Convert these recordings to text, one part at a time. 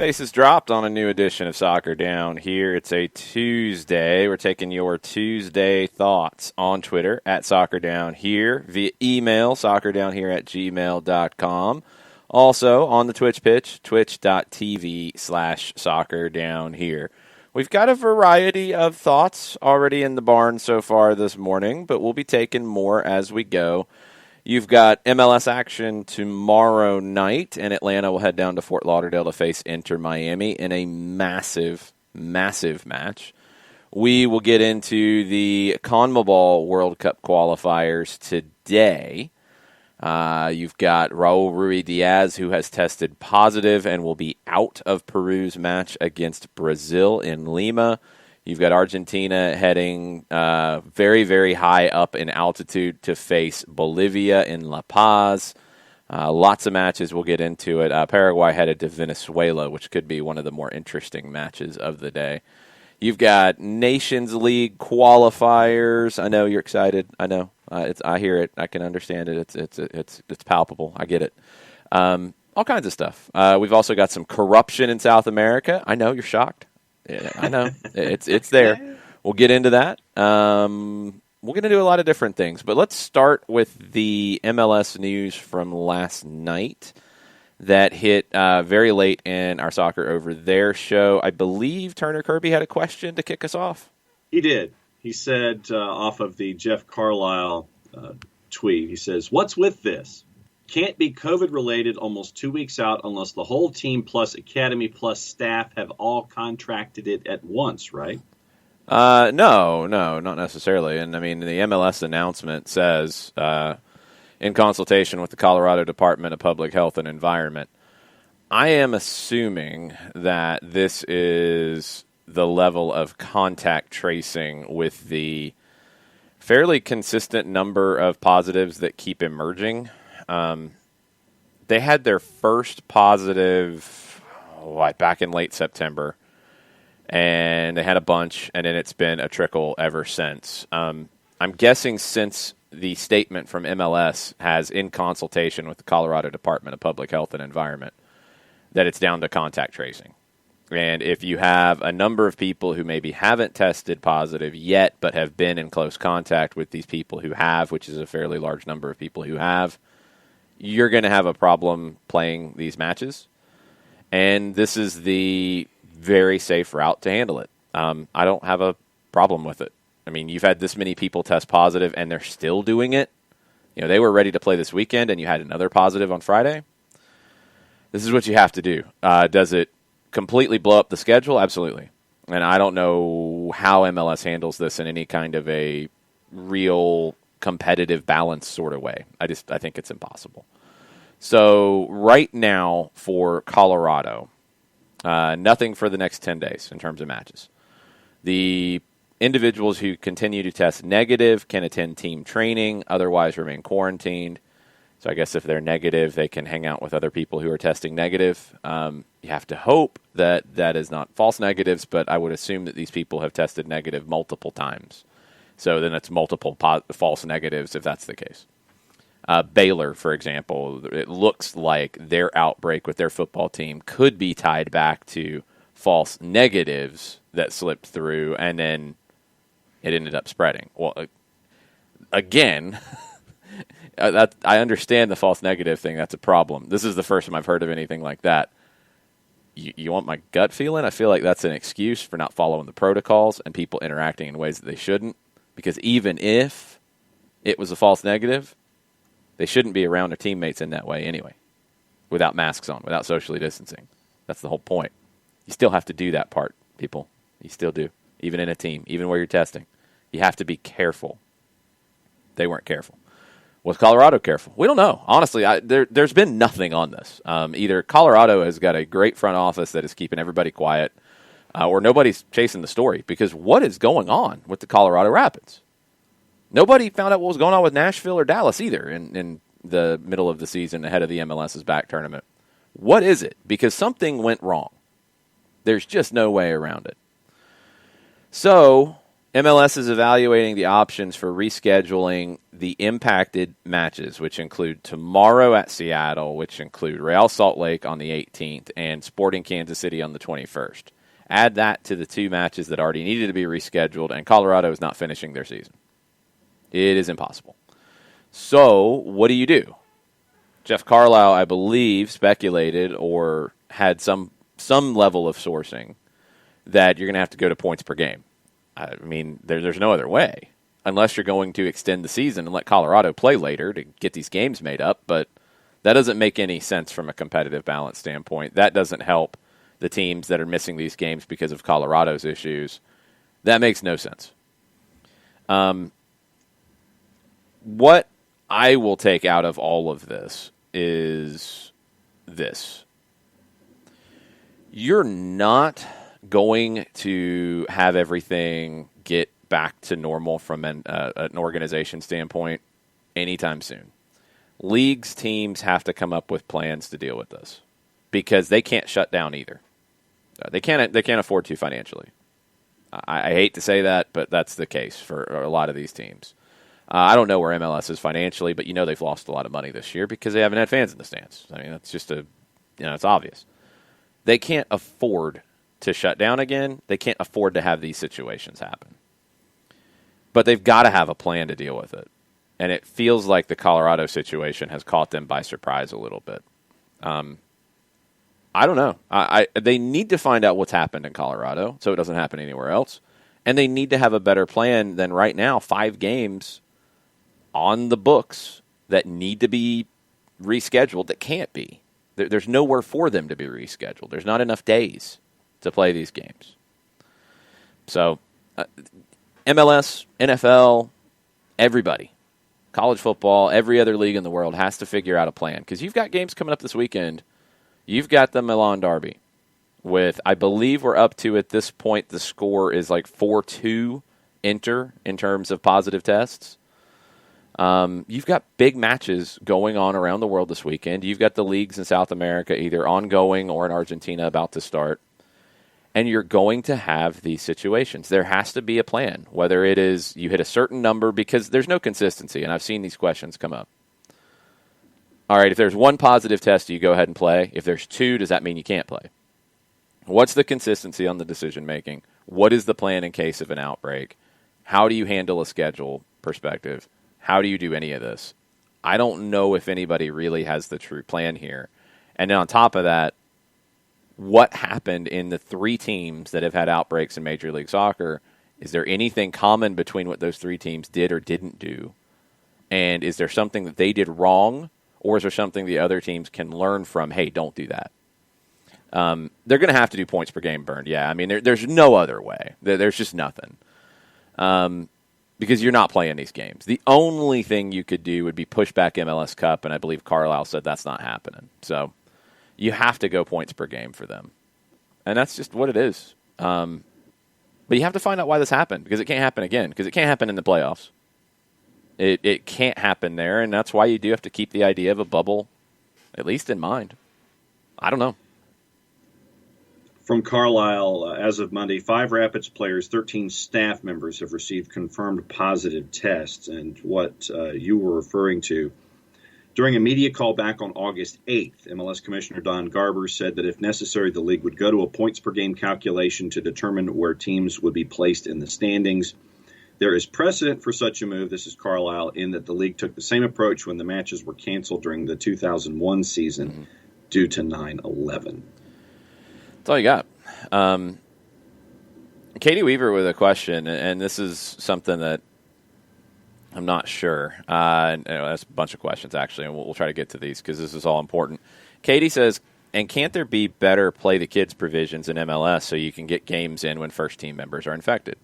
Faces dropped on a new edition of Soccer Down Here. It's a Tuesday. We're taking your Tuesday thoughts on Twitter at Soccer Down Here, via email, soccerdownhere@gmail.com. Also on the Twitch pitch, twitch.tv/soccerdownhere. We've got a variety of thoughts already in the barn so far this morning, but we'll be taking more as we go. You've got MLS action tomorrow night, and Atlanta will head down to Fort Lauderdale to face Inter Miami in a massive, massive match. We will get into the CONMEBOL World Cup qualifiers today. You've got Raul Ruidiaz, who has tested positive and will be out of Peru's match against Brazil in Lima. You've got Argentina heading very, very high up in altitude to face Bolivia in La Paz. Lots of matches. We'll get into it. Paraguay headed to Venezuela, which could be one of the more interesting matches of the day. You've got Nations League qualifiers. I know you're excited. I know. I hear it. I can understand it. It's palpable. I get it. All kinds of stuff. We've also got some corruption in South America. I know you're shocked. Yeah, I know. It's there. We'll get into that. We're going to do a lot of different things, but let's start with the MLS news from last night that hit very late in our Soccer Over There show. I believe Turner Kirby had a question to kick us off. He did. He said, off of the Jeff Carlisle tweet, he says, "What's with this? Can't be COVID-related almost 2 weeks out unless the whole team plus academy plus staff have all contracted it at once, right?" No, not necessarily. And, I mean, the MLS announcement says, in consultation with the Colorado Department of Public Health and Environment. I am assuming that this is the level of contact tracing with the fairly consistent number of positives that keep emerging. They had their first positive back in late September, and they had a bunch, and then it's been a trickle ever since. I'm guessing since the statement from MLS has, in consultation with the Colorado Department of Public Health and Environment, that it's down to contact tracing. And if you have a number of people who maybe haven't tested positive yet but have been in close contact with these people who have, which is a fairly large number of people who have, you're going to have a problem playing these matches. And this is the very safe route to handle it. I don't have a problem with it. I mean, you've had this many people test positive, and they're still doing it. You know, they were ready to play this weekend, and you had another positive on Friday. This is what you have to do. Does it completely blow up the schedule? Absolutely. And I don't know how MLS handles this in any kind of a real competitive balance sort of way. I think it's impossible. So right now for Colorado, nothing for the next 10 days in terms of matches. The individuals who continue to test negative can attend team training, otherwise remain quarantined. So I guess if they're negative, they can hang out with other people who are testing negative. You have to hope that that is not false negatives, but I would assume that these people have tested negative multiple times. So then it's multiple false negatives if that's the case. Baylor, for example, it looks like their outbreak with their football team could be tied back to false negatives that slipped through, and then it ended up spreading. Well, again, I understand the false negative thing. That's a problem. This is the first time I've heard of anything like that. You want my gut feeling? I feel like that's an excuse for not following the protocols and people interacting in ways that they shouldn't. Because even if it was a false negative, they shouldn't be around their teammates in that way anyway, without masks on, without socially distancing. That's the whole point. You still have to do that part, people. You still do, even in a team, even where you're testing. You have to be careful. They weren't careful. Was Colorado careful? We don't know. Honestly, there's been nothing on this. Either Colorado has got a great front office that is keeping everybody quiet, or nobody's chasing the story. Because what is going on with the Colorado Rapids? Nobody found out what was going on with Nashville or Dallas either in the middle of the season ahead of the MLS's back tournament. What is it? Because something went wrong. There's just no way around it. So MLS is evaluating the options for rescheduling the impacted matches, which include tomorrow at Seattle, which include Real Salt Lake on the 18th and Sporting Kansas City on the 21st. Add that to the 2 matches that already needed to be rescheduled, and Colorado is not finishing their season. It is impossible. So, what do you do? Jeff Carlisle, I believe, speculated or had some level of sourcing that you're going to have to go to points per game. I mean, there's no other way, unless you're going to extend the season and let Colorado play later to get these games made up, but that doesn't make any sense from a competitive balance standpoint. That doesn't help the teams that are missing these games because of Colorado's issues. That makes no sense. What I will take out of all of this is this. You're not going to have everything get back to normal from an organization standpoint anytime soon. Leagues, teams have to come up with plans to deal with this because they can't shut down either. They can't afford to financially. I hate to say that, but that's the case for a lot of these teams. I don't know where MLS is financially, but they've lost a lot of money this year because they haven't had fans in the stands. I mean, that's just it's obvious. They can't afford to shut down again. They can't afford to have these situations happen. But they've got to have a plan to deal with it. And it feels like the Colorado situation has caught them by surprise a little bit. I don't know. They need to find out what's happened in Colorado so it doesn't happen anywhere else. And they need to have a better plan than right now, 5 games on the books that need to be rescheduled that can't be. There's nowhere for them to be rescheduled. There's not enough days to play these games. So, MLS, NFL, everybody, college football, every other league in the world has to figure out a plan. Because you've got games coming up this weekend. You've got the Milan Derby with, I believe we're up to, at this point, the score is like 4-2 Inter in terms of positive tests. You've got big matches going on around the world this weekend. You've got the leagues in South America either ongoing or in Argentina about to start. And you're going to have these situations. There has to be a plan, whether it is you hit a certain number, because there's no consistency, and I've seen these questions come up. All right, if there's 1 positive test, do you go ahead and play? If there's 2, does that mean you can't play? What's the consistency on the decision-making? What is the plan in case of an outbreak? How do you handle a schedule perspective? How do you do any of this? I don't know if anybody really has the true plan here. And then on top of that, what happened in the 3 teams that have had outbreaks in Major League Soccer? Is there anything common between what those 3 teams did or didn't do? And is there something that they did wrong, or is there something the other teams can learn from? Hey, don't do that. They're going to have to do points per game burned. Yeah, I mean, there's no other way. There's just nothing. Because you're not playing these games. The only thing you could do would be push back MLS Cup, and I believe Carlisle said that's not happening. So you have to go points per game for them. And that's just what it is. But you have to find out why this happened, because it can't happen again, because it can't happen in the playoffs. It can't happen there, and that's why you do have to keep the idea of a bubble at least in mind. I don't know. From Carlisle, as of Monday, 5 Rapids players, 13 staff members have received confirmed positive tests. And what you were referring to, during a media call back on August 8th, MLS Commissioner Don Garber said that if necessary, the league would go to a points per game calculation to determine where teams would be placed in the standings. There is precedent for such a move, this is Carlisle, in that the league took the same approach when the matches were canceled during the 2001 season due to 9/11. That's all you got. Katie Weaver with a question, and this is something that I'm not sure. That's a bunch of questions, actually, and we'll try to get to these because this is all important. Katie says, and can't there be better play the kids provisions in MLS so you can get games in when first-team members are infected?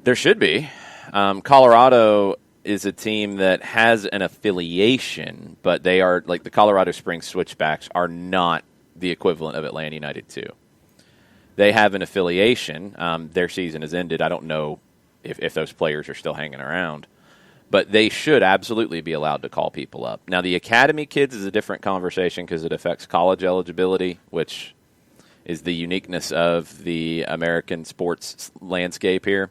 There should be. Colorado is a team that has an affiliation, but they are, like the Colorado Springs Switchbacks, are not the equivalent of Atlanta United 2. They have an affiliation. Their season has ended. I don't know if those players are still hanging around. But they should absolutely be allowed to call people up. Now, the academy kids is a different conversation because it affects college eligibility, which is the uniqueness of the American sports landscape here.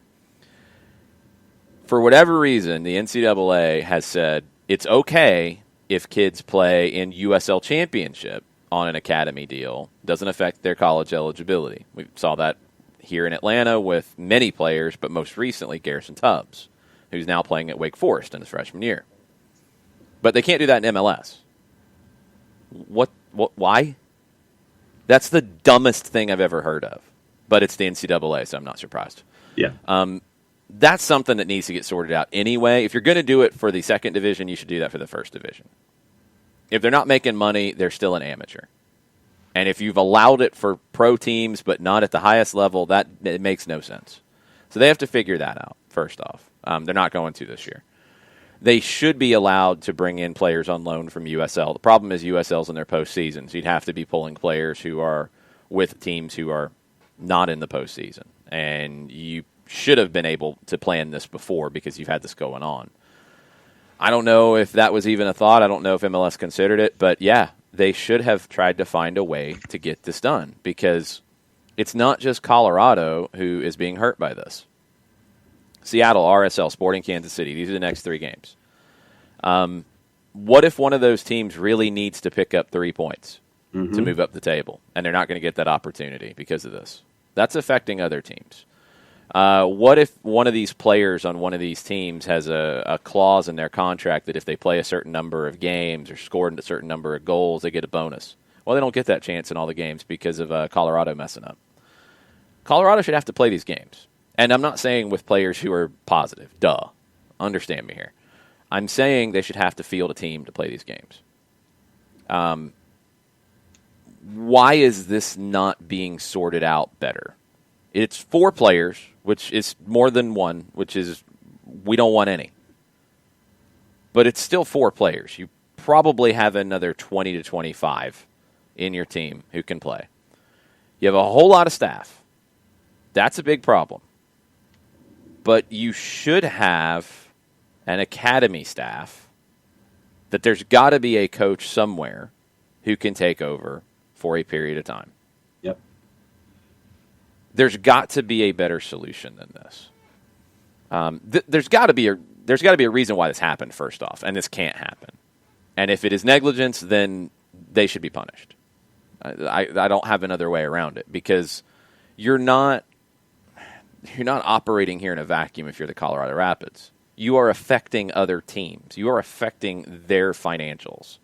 For whatever reason, the NCAA has said it's okay if kids play in USL Championship on an academy deal. Doesn't affect their college eligibility. We saw that here in Atlanta with many players, but most recently Garrison Tubbs, who's now playing at Wake Forest in his freshman year. But they can't do that in MLS. What? Why? That's the dumbest thing I've ever heard of. But it's the NCAA, so I'm not surprised. Yeah. That's something that needs to get sorted out anyway. If you're going to do it for the second division, you should do that for the first division. If they're not making money, they're still an amateur. And if you've allowed it for pro teams but not at the highest level, it makes no sense. So they have to figure that out, first off. They're not going to this year. They should be allowed to bring in players on loan from USL. The problem is USL's in their postseason, so you'd have to be pulling players who are with teams who are not in the postseason. And you should have been able to plan this before because you've had this going on. I don't know if that was even a thought. I don't know if MLS considered it. But, yeah, they should have tried to find a way to get this done because it's not just Colorado who is being hurt by this. Seattle, RSL, Sporting Kansas City. These are the next 3 games. What if one of those teams really needs to pick up 3 points to move up the table, and they're not going to get that opportunity because of this? That's affecting other teams. What if one of these players on one of these teams has a clause in their contract that if they play a certain number of games or scored a certain number of goals, they get a bonus? Well, they don't get that chance in all the games because of Colorado messing up. Colorado should have to play these games. And I'm not saying with players who are positive. Duh. Understand me here. I'm saying they should have to field a team to play these games. Why is this not being sorted out better? It's 4 players, which is more than one, which is we don't want any. But it's still 4 players. You probably have another 20 to 25 in your team who can play. You have a whole lot of staff. That's a big problem. But you should have an academy staff that there's got to be a coach somewhere who can take over for a period of time. Yep. There's got to be a better solution than this. There's got to be a reason why this happened, first off, and this can't happen. And if it is negligence, then they should be punished. I don't have another way around it because you're not operating here in a vacuum if you're the Colorado Rapids. You are affecting other teams. You are affecting their financials.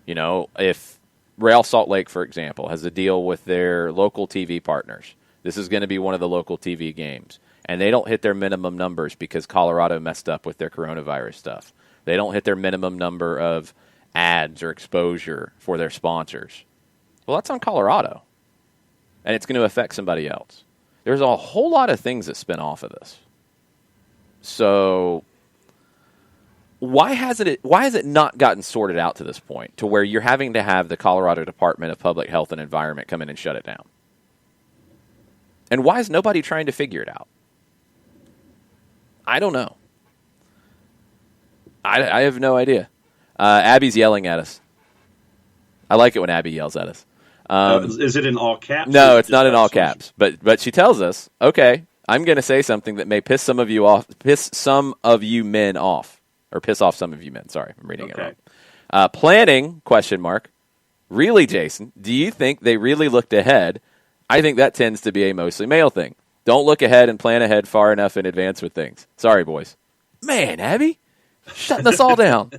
You know, if Real Salt Lake, for example, has a deal with their local TV partners, this is going to be one of the local TV games, and they don't hit their minimum numbers because Colorado messed up with their coronavirus stuff. They don't hit their minimum number of ads or exposure for their sponsors. Well, that's on Colorado, and it's going to affect somebody else. There's a whole lot of things that spin off of this. So why has it not gotten sorted out to this point to where you're having to have the Colorado Department of Public Health and Environment come in and shut it down? And why is nobody trying to figure it out? I don't know. I have no idea. Abby's yelling at us. I like it when Abby yells at us. Is it in all caps? No, it's not in all caps. But she tells us, okay, I'm going to say something that may piss some of you men off. Or piss off some of you men. Sorry, I'm reading it wrong. Planning, ? Really, Jason, do you think they really looked ahead? I think that tends to be a mostly male thing. Don't look ahead and plan ahead far enough in advance with things. Sorry, boys. Man, Abby, shutting us all down.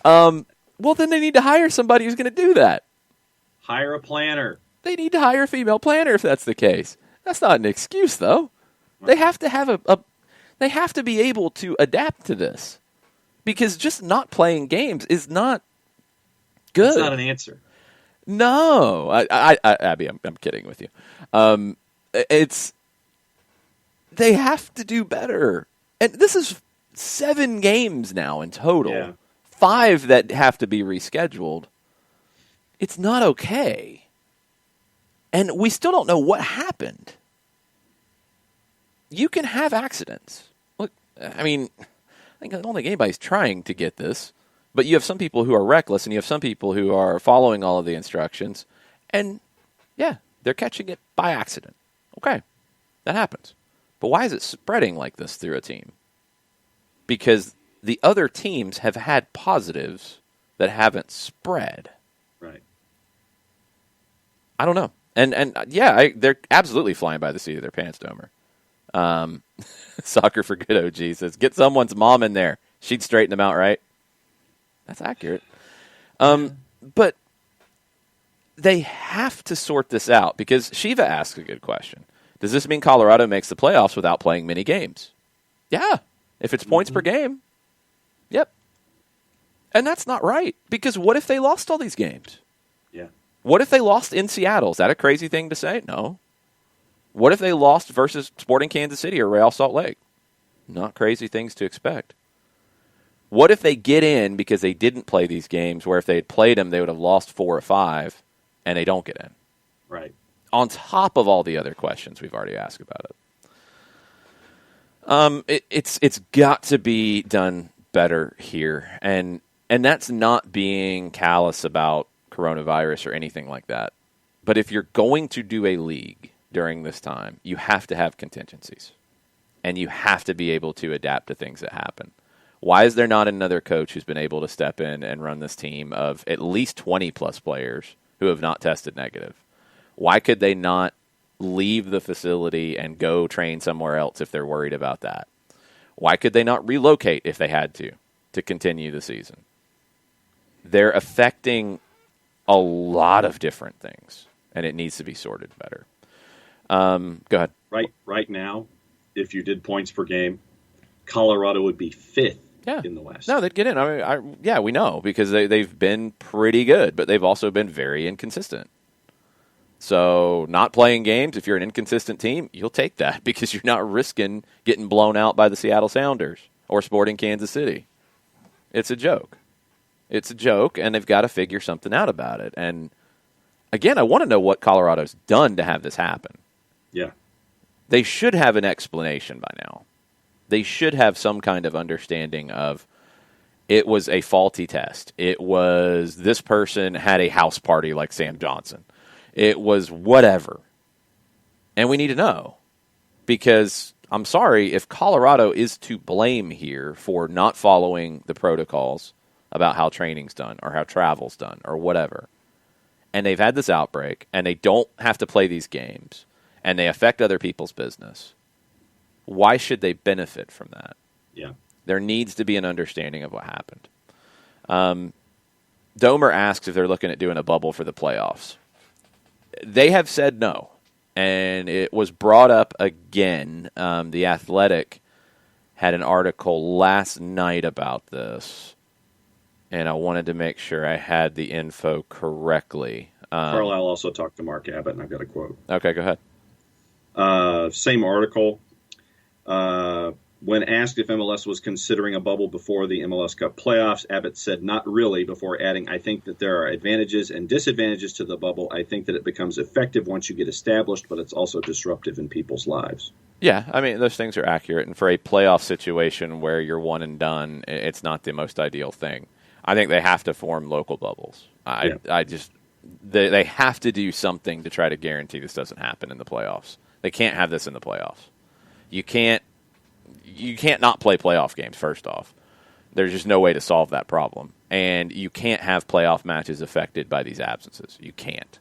Well, then they need to hire somebody who's going to do that. Hire a planner. They need to hire a female planner if that's the case. That's not an excuse, though. They have to have they have to be able to adapt to this. Because just not playing games is not good. It's not an answer. No. Abby, I'm kidding with you. They have to do better. And this is 7 games now in total. Yeah. 5 that have to be rescheduled. It's not okay. And we still don't know what happened. You can have accidents. Look, I don't think anybody's trying to get this, but you have some people who are reckless and you have some people who are following all of the instructions, and yeah, they're catching it by accident. Okay, that happens. But why is it spreading like this through a team? because the other teams have had positives that haven't spread. Right. I don't know. And yeah, they're absolutely flying by the seat of their pants, Domer. Soccer for Good OG says, get someone's mom in there. She'd straighten them out, right? That's accurate. But they have to sort this out because Shiva asks a good question. Does this mean Colorado makes the playoffs without playing many games? Yeah. If it's points per game, yep. And that's not right because what if they lost all these games? Yeah. What if they lost in Seattle? Is that a crazy thing to say? No. What if they lost versus Sporting Kansas City or Real Salt Lake? Not crazy things to expect. What if they get in because they didn't play these games, where if they had played them, they would have lost 4 or 5, and they don't get in? Right. On top of all the other questions we've already asked about it. It's got to be done better here, and that's not being callous about coronavirus or anything like that. But if you're going to do a league during this time, you have to have contingencies, and you have to be able to adapt to things that happen. Why is there not another coach who's been able to step in and run this team of at least 20-plus players who have not tested negative? Why could they not leave the facility and go train somewhere else if they're worried about that? Why could they not relocate if they had to continue the season? They're affecting a lot of different things, and it needs to be sorted better. Go ahead. Right now, if you did points per game, Colorado would be 5th in the West. No, they'd get in. Yeah, we know because they've been pretty good, but they've also been very inconsistent. So not playing games, if you're an inconsistent team, you'll take that because you're not risking getting blown out by the Seattle Sounders or Sporting Kansas City. It's a joke. It's a joke, and they've got to figure something out about it. And, again, I want to know what Colorado's done to have this happen. Yeah. They should have an explanation by now. They should have some kind of understanding of it was a faulty test. It was this person had a house party like Sam Johnson. It was whatever. And we need to know. Because I'm sorry, if Colorado is to blame here for not following the protocols about how training's done or how travel's done or whatever, and they've had this outbreak and they don't have to play these games and they affect other people's business, why should they benefit from that? Yeah. There needs to be an understanding of what happened. Domer asks if they're looking at doing a bubble for the playoffs. They have said no, and it was brought up again. The Athletic had an article last night about this, and I wanted to make sure I had the info correctly. Carlisle also talked to Mark Abbott, and I've got a quote. Okay, go ahead. Same article. When asked if MLS was considering a bubble before the MLS Cup playoffs, Abbott said not really, before adding, I think that there are advantages and disadvantages to the bubble. I think that it becomes effective once you get established, but it's also disruptive in people's lives. Yeah, I mean, those things are accurate. And for a playoff situation where you're one and done, it's not the most ideal thing. I think they have to form local bubbles. They have to do something to try to guarantee this doesn't happen in the playoffs. They can't have this in the playoffs. You can't not play playoff games, first off. There's just no way to solve that problem. And you can't have playoff matches affected by these absences. You can't.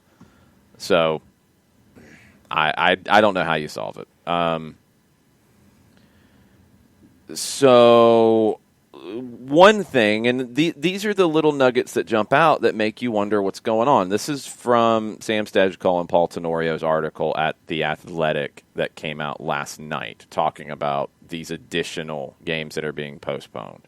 So I don't know how you solve it. So one thing, and these are the little nuggets that jump out that make you wonder what's going on. This is from Sam Stejkal and Paul Tenorio's article at The Athletic that came out last night, talking about these additional games that are being postponed.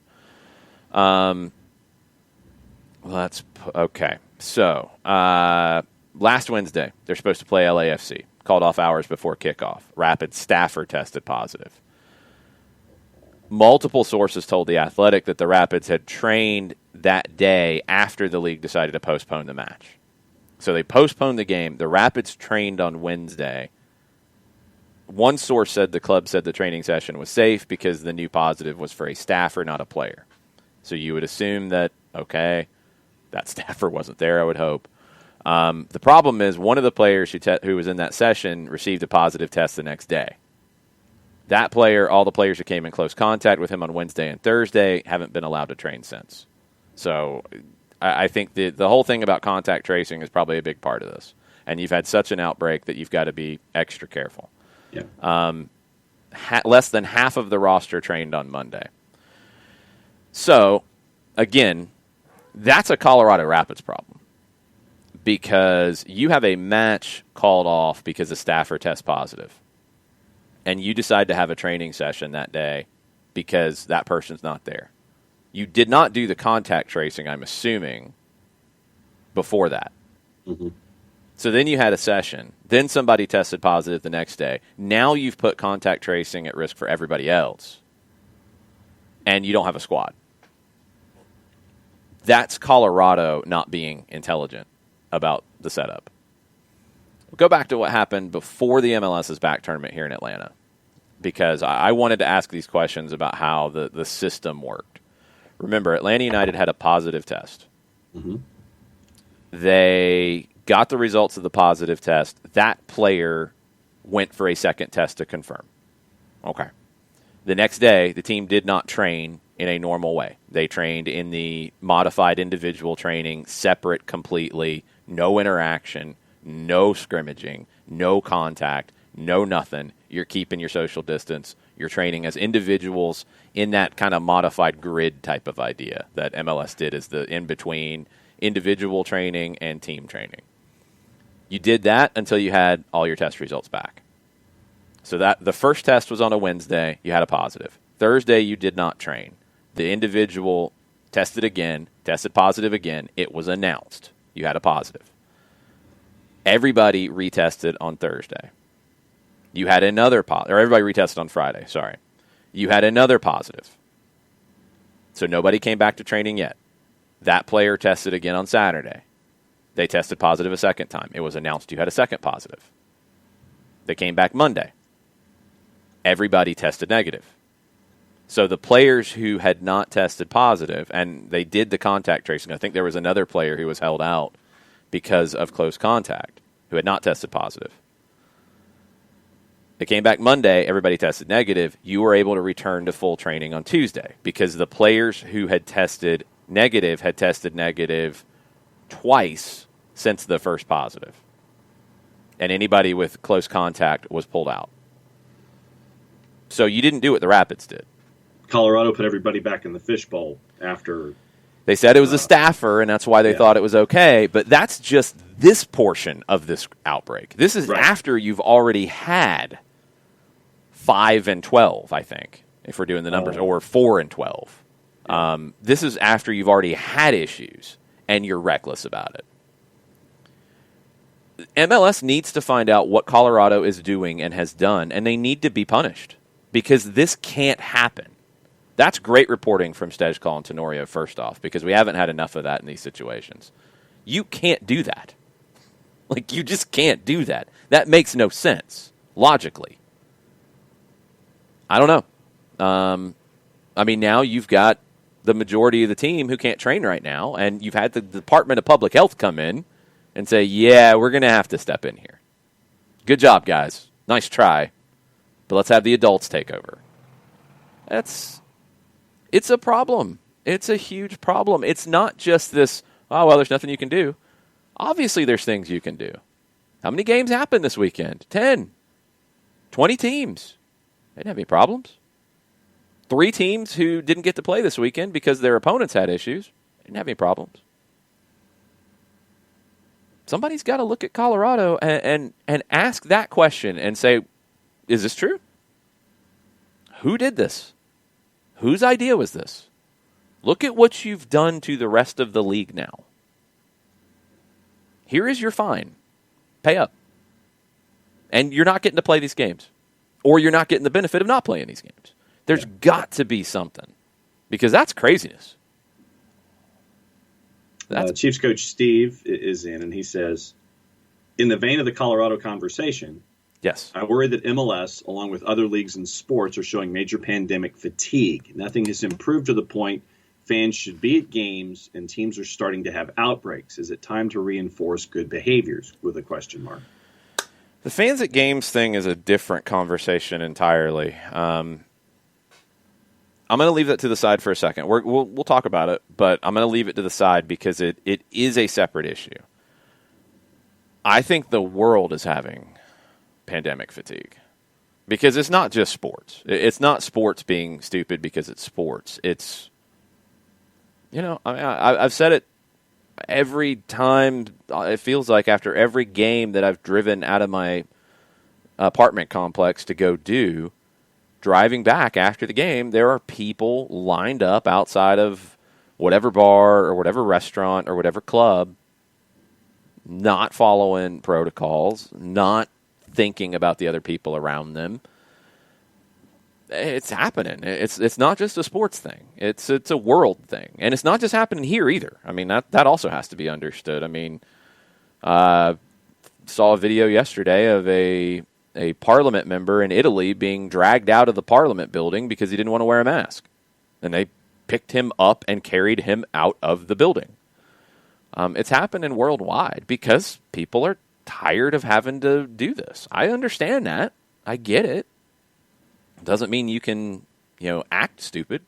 Okay. So last Wednesday, they're supposed to play LAFC. Called off hours before kickoff. Rapid staffer tested positive. Multiple sources told The Athletic that the Rapids had trained that day after the league decided to postpone the match. So they postponed the game. The Rapids trained on Wednesday. One source said the club said the training session was safe because the new positive was for a staffer, not a player. So you would assume that, okay, that staffer wasn't there, I would hope. The problem is one of the players who was in that session received a positive test the next day. All the players who came in close contact with him on Wednesday and Thursday haven't been allowed to train since. So I think the whole thing about contact tracing is probably a big part of this. And you've had such an outbreak that you've got to be extra careful. Yeah. Less than half of the roster trained on Monday. So, again, that's a Colorado Rapids problem because you have a match called off because a staffer tests positive, and you decide to have a training session that day because that person's not there. You did not do the contact tracing, I'm assuming, before that. Mm-hmm. So then you had a session. Then somebody tested positive the next day. Now you've put contact tracing at risk for everybody else, and you don't have a squad. That's Colorado not being intelligent about the setup. We'll go back to what happened before the MLS's back tournament here in Atlanta, because I wanted to ask these questions about how the system worked. Remember, Atlanta United had a positive test. Mm-hmm. They got the results of the positive test. That player went for a second test to confirm. Okay. The next day, the team did not train in a normal way. They trained in the modified individual training, separate completely, no interaction, no scrimmaging, no contact, no nothing. You're keeping your social distance. You're training as individuals in that kind of modified grid type of idea that MLS did as the in-between individual training and team training. You did that until you had all your test results back. So that the first test was on a Wednesday. You had a positive. Thursday, you did not train. The individual tested again, tested positive again. It was announced. You had a positive. Everybody retested on Thursday. You had another positive, or everybody retested on Friday, sorry. You had another positive. So nobody came back to training yet. That player tested again on Saturday. They tested positive a second time. It was announced you had a second positive. They came back Monday. Everybody tested negative. So the players who had not tested positive, and they did the contact tracing, I think there was another player who was held out because of close contact who had not tested positive. They came back Monday, everybody tested negative. You were able to return to full training on Tuesday because the players who had tested negative twice since the first positive. And anybody with close contact was pulled out. So you didn't do what the Rapids did. Colorado put everybody back in the fishbowl after. They said it was a staffer, and that's why they thought it was okay. But that's just this portion of this outbreak. This is after you've already had 5 and 12, I think, if we're doing the numbers, or 4 and 12. This is after you've already had issues, and you're reckless about it. MLS needs to find out what Colorado is doing and has done, and they need to be punished because this can't happen. That's great reporting from Stejkal and Tenorio, first off, because we haven't had enough of that in these situations. You can't do that. Like, you just can't do that. That makes no sense, logically. I don't know. I mean, now you've got the majority of the team who can't train right now, and you've had the Department of Public Health come in and say, yeah, we're going to have to step in here. Good job, guys. Nice try. But let's have the adults take over. It's a problem. It's a huge problem. It's not just this, oh, well, there's nothing you can do. Obviously, there's things you can do. How many games happened this weekend? 10. 20 teams. They didn't have any problems. 3 teams who didn't get to play this weekend because their opponents had issues. They didn't have any problems. Somebody's got to look at Colorado and ask that question and say, is this true? Who did this? Whose idea was this? Look at what you've done to the rest of the league now. Here is your fine. Pay up. And you're not getting to play these games. Or you're not getting the benefit of not playing these games. There's got to be something. Because that's craziness. Chiefs coach Steve is in, and he says, in the vein of the Colorado conversation, yes, I worry that MLS, along with other leagues in sports, are showing major pandemic fatigue. Nothing has improved to the point fans should be at games, and teams are starting to have outbreaks. Is it time to reinforce good behaviors? With a question mark. The fans at games thing is a different conversation entirely. I'm going to leave that to the side for a second. We'll talk about it, but I'm going to leave it to the side because it is a separate issue. I think the world is having pandemic fatigue because it's not just sports. It's not sports being stupid because it's sports. It's, I've said it every time. It feels like after every game that I've driven out of my apartment complex to go do, driving back after the game, there are people lined up outside of whatever bar or whatever restaurant or whatever club, not following protocols, not thinking about the other people around them. It's happening. It's not just a sports thing. It's a world thing. And it's not just happening here either. I mean, that also has to be understood. I mean, saw a video yesterday of a parliament member in Italy being dragged out of the parliament building because he didn't want to wear a mask. And they picked him up and carried him out of the building. It's happening worldwide because people are tired of having to do this. I understand that. I get it. Doesn't mean you can, act stupid.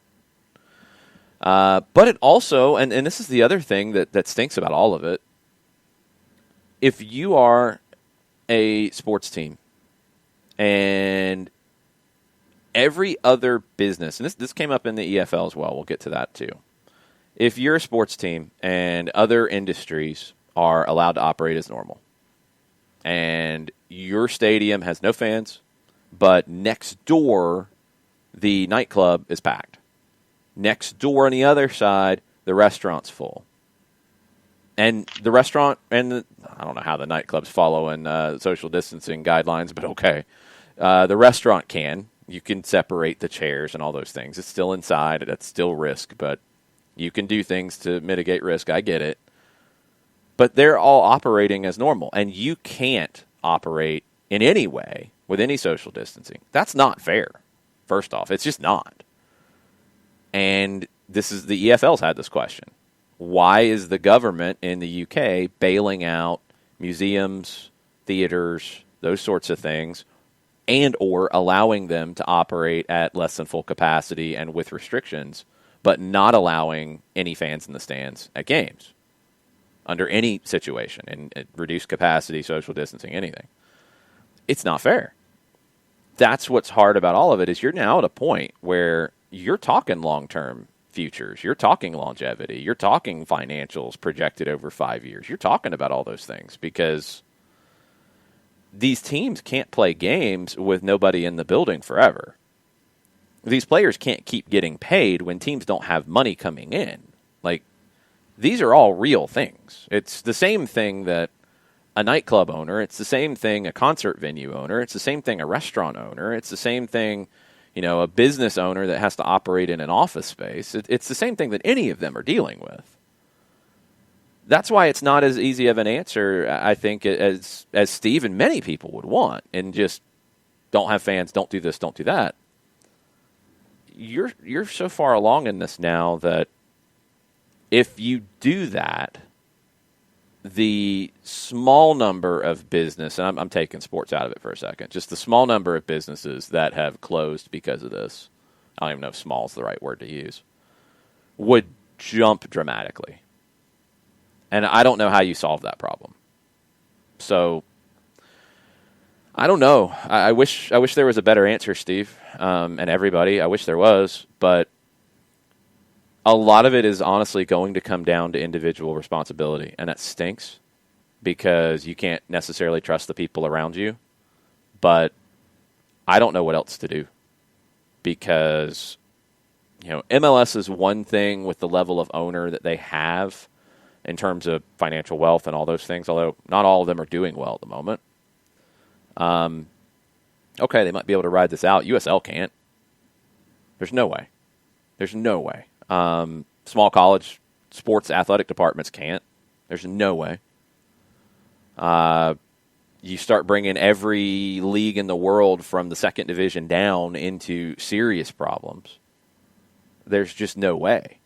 But it also, and this is the other thing that stinks about all of it, if you are a sports team and every other business, and this came up in the EFL as well, we'll get to that too. If you're a sports team and other industries are allowed to operate as normal, and your stadium has no fans, but next door the nightclub is packed. Next door on the other side, the restaurant's full. And the restaurant, and I don't know how the nightclub's following social distancing guidelines, but okay. The restaurant you can separate the chairs and all those things. It's still inside. That's still risk, but you can do things to mitigate risk. I get it. But they're all operating as normal, and you can't operate in any way with any social distancing. That's not fair, first off. It's just not. And the EFL's had this question. Why is the government in the UK bailing out museums, theaters, those sorts of things, and or allowing them to operate at less than full capacity and with restrictions, but not allowing any fans in the stands at games under any situation, and reduced capacity, social distancing, anything? It's not fair. That's what's hard about all of it, is you're now at a point where you're talking long-term futures. You're talking longevity. You're talking financials projected over 5 years. You're talking about all those things because these teams can't play games with nobody in the building forever. These players can't keep getting paid when teams don't have money coming in. Like, these are all real things. It's the same thing that a nightclub owner, it's the same thing a concert venue owner, it's the same thing a restaurant owner, it's the same thing, a business owner that has to operate in an office space. It's the same thing that any of them are dealing with. That's why it's not as easy of an answer, I think, as Steve and many people would want, and just don't have fans, don't do this, don't do that. You're so far along in this now that if you do that, the small number of business, and I'm taking sports out of it for a second, just the small number of businesses that have closed because of this, I don't even know if small is the right word to use, would jump dramatically. And I don't know how you solve that problem. So, I don't know. I wish there was a better answer, Steve, and everybody. I wish there was, but a lot of it is honestly going to come down to individual responsibility, and that stinks because you can't necessarily trust the people around you. But I don't know what else to do because, MLS is one thing with the level of owner that they have in terms of financial wealth and all those things, although not all of them are doing well at the moment. Okay, they might be able to ride this out. USL can't. There's no way. There's no way. Small college sports athletic departments can't. There's no way. You start bringing every league in the world from the second division down into serious problems. There's just no way.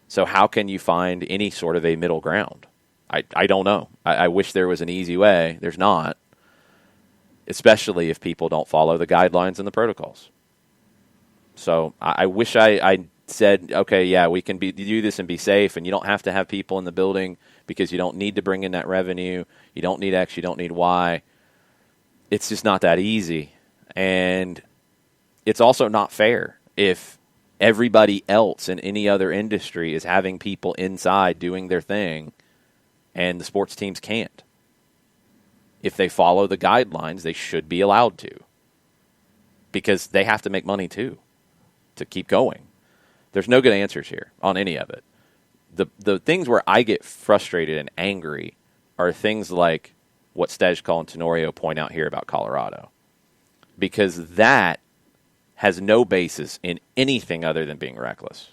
So how can you find any sort of a middle ground? I don't know. I wish there was an easy way. There's not. especially if people don't follow the guidelines and the protocols. So I wish I said, okay, yeah, we can do this and be safe, and you don't have to have people in the building because you don't need to bring in that revenue. You don't need X, you don't need Y. It's just not that easy. And it's also not fair if everybody else in any other industry is having people inside doing their thing and the sports teams can't. If they follow the guidelines, they should be allowed to, because they have to make money too to keep going. There's no good answers here on any of it. The things where I get frustrated and angry are things like what Stejkal and Tenorio point out here about Colorado, because that has no basis in anything other than being reckless.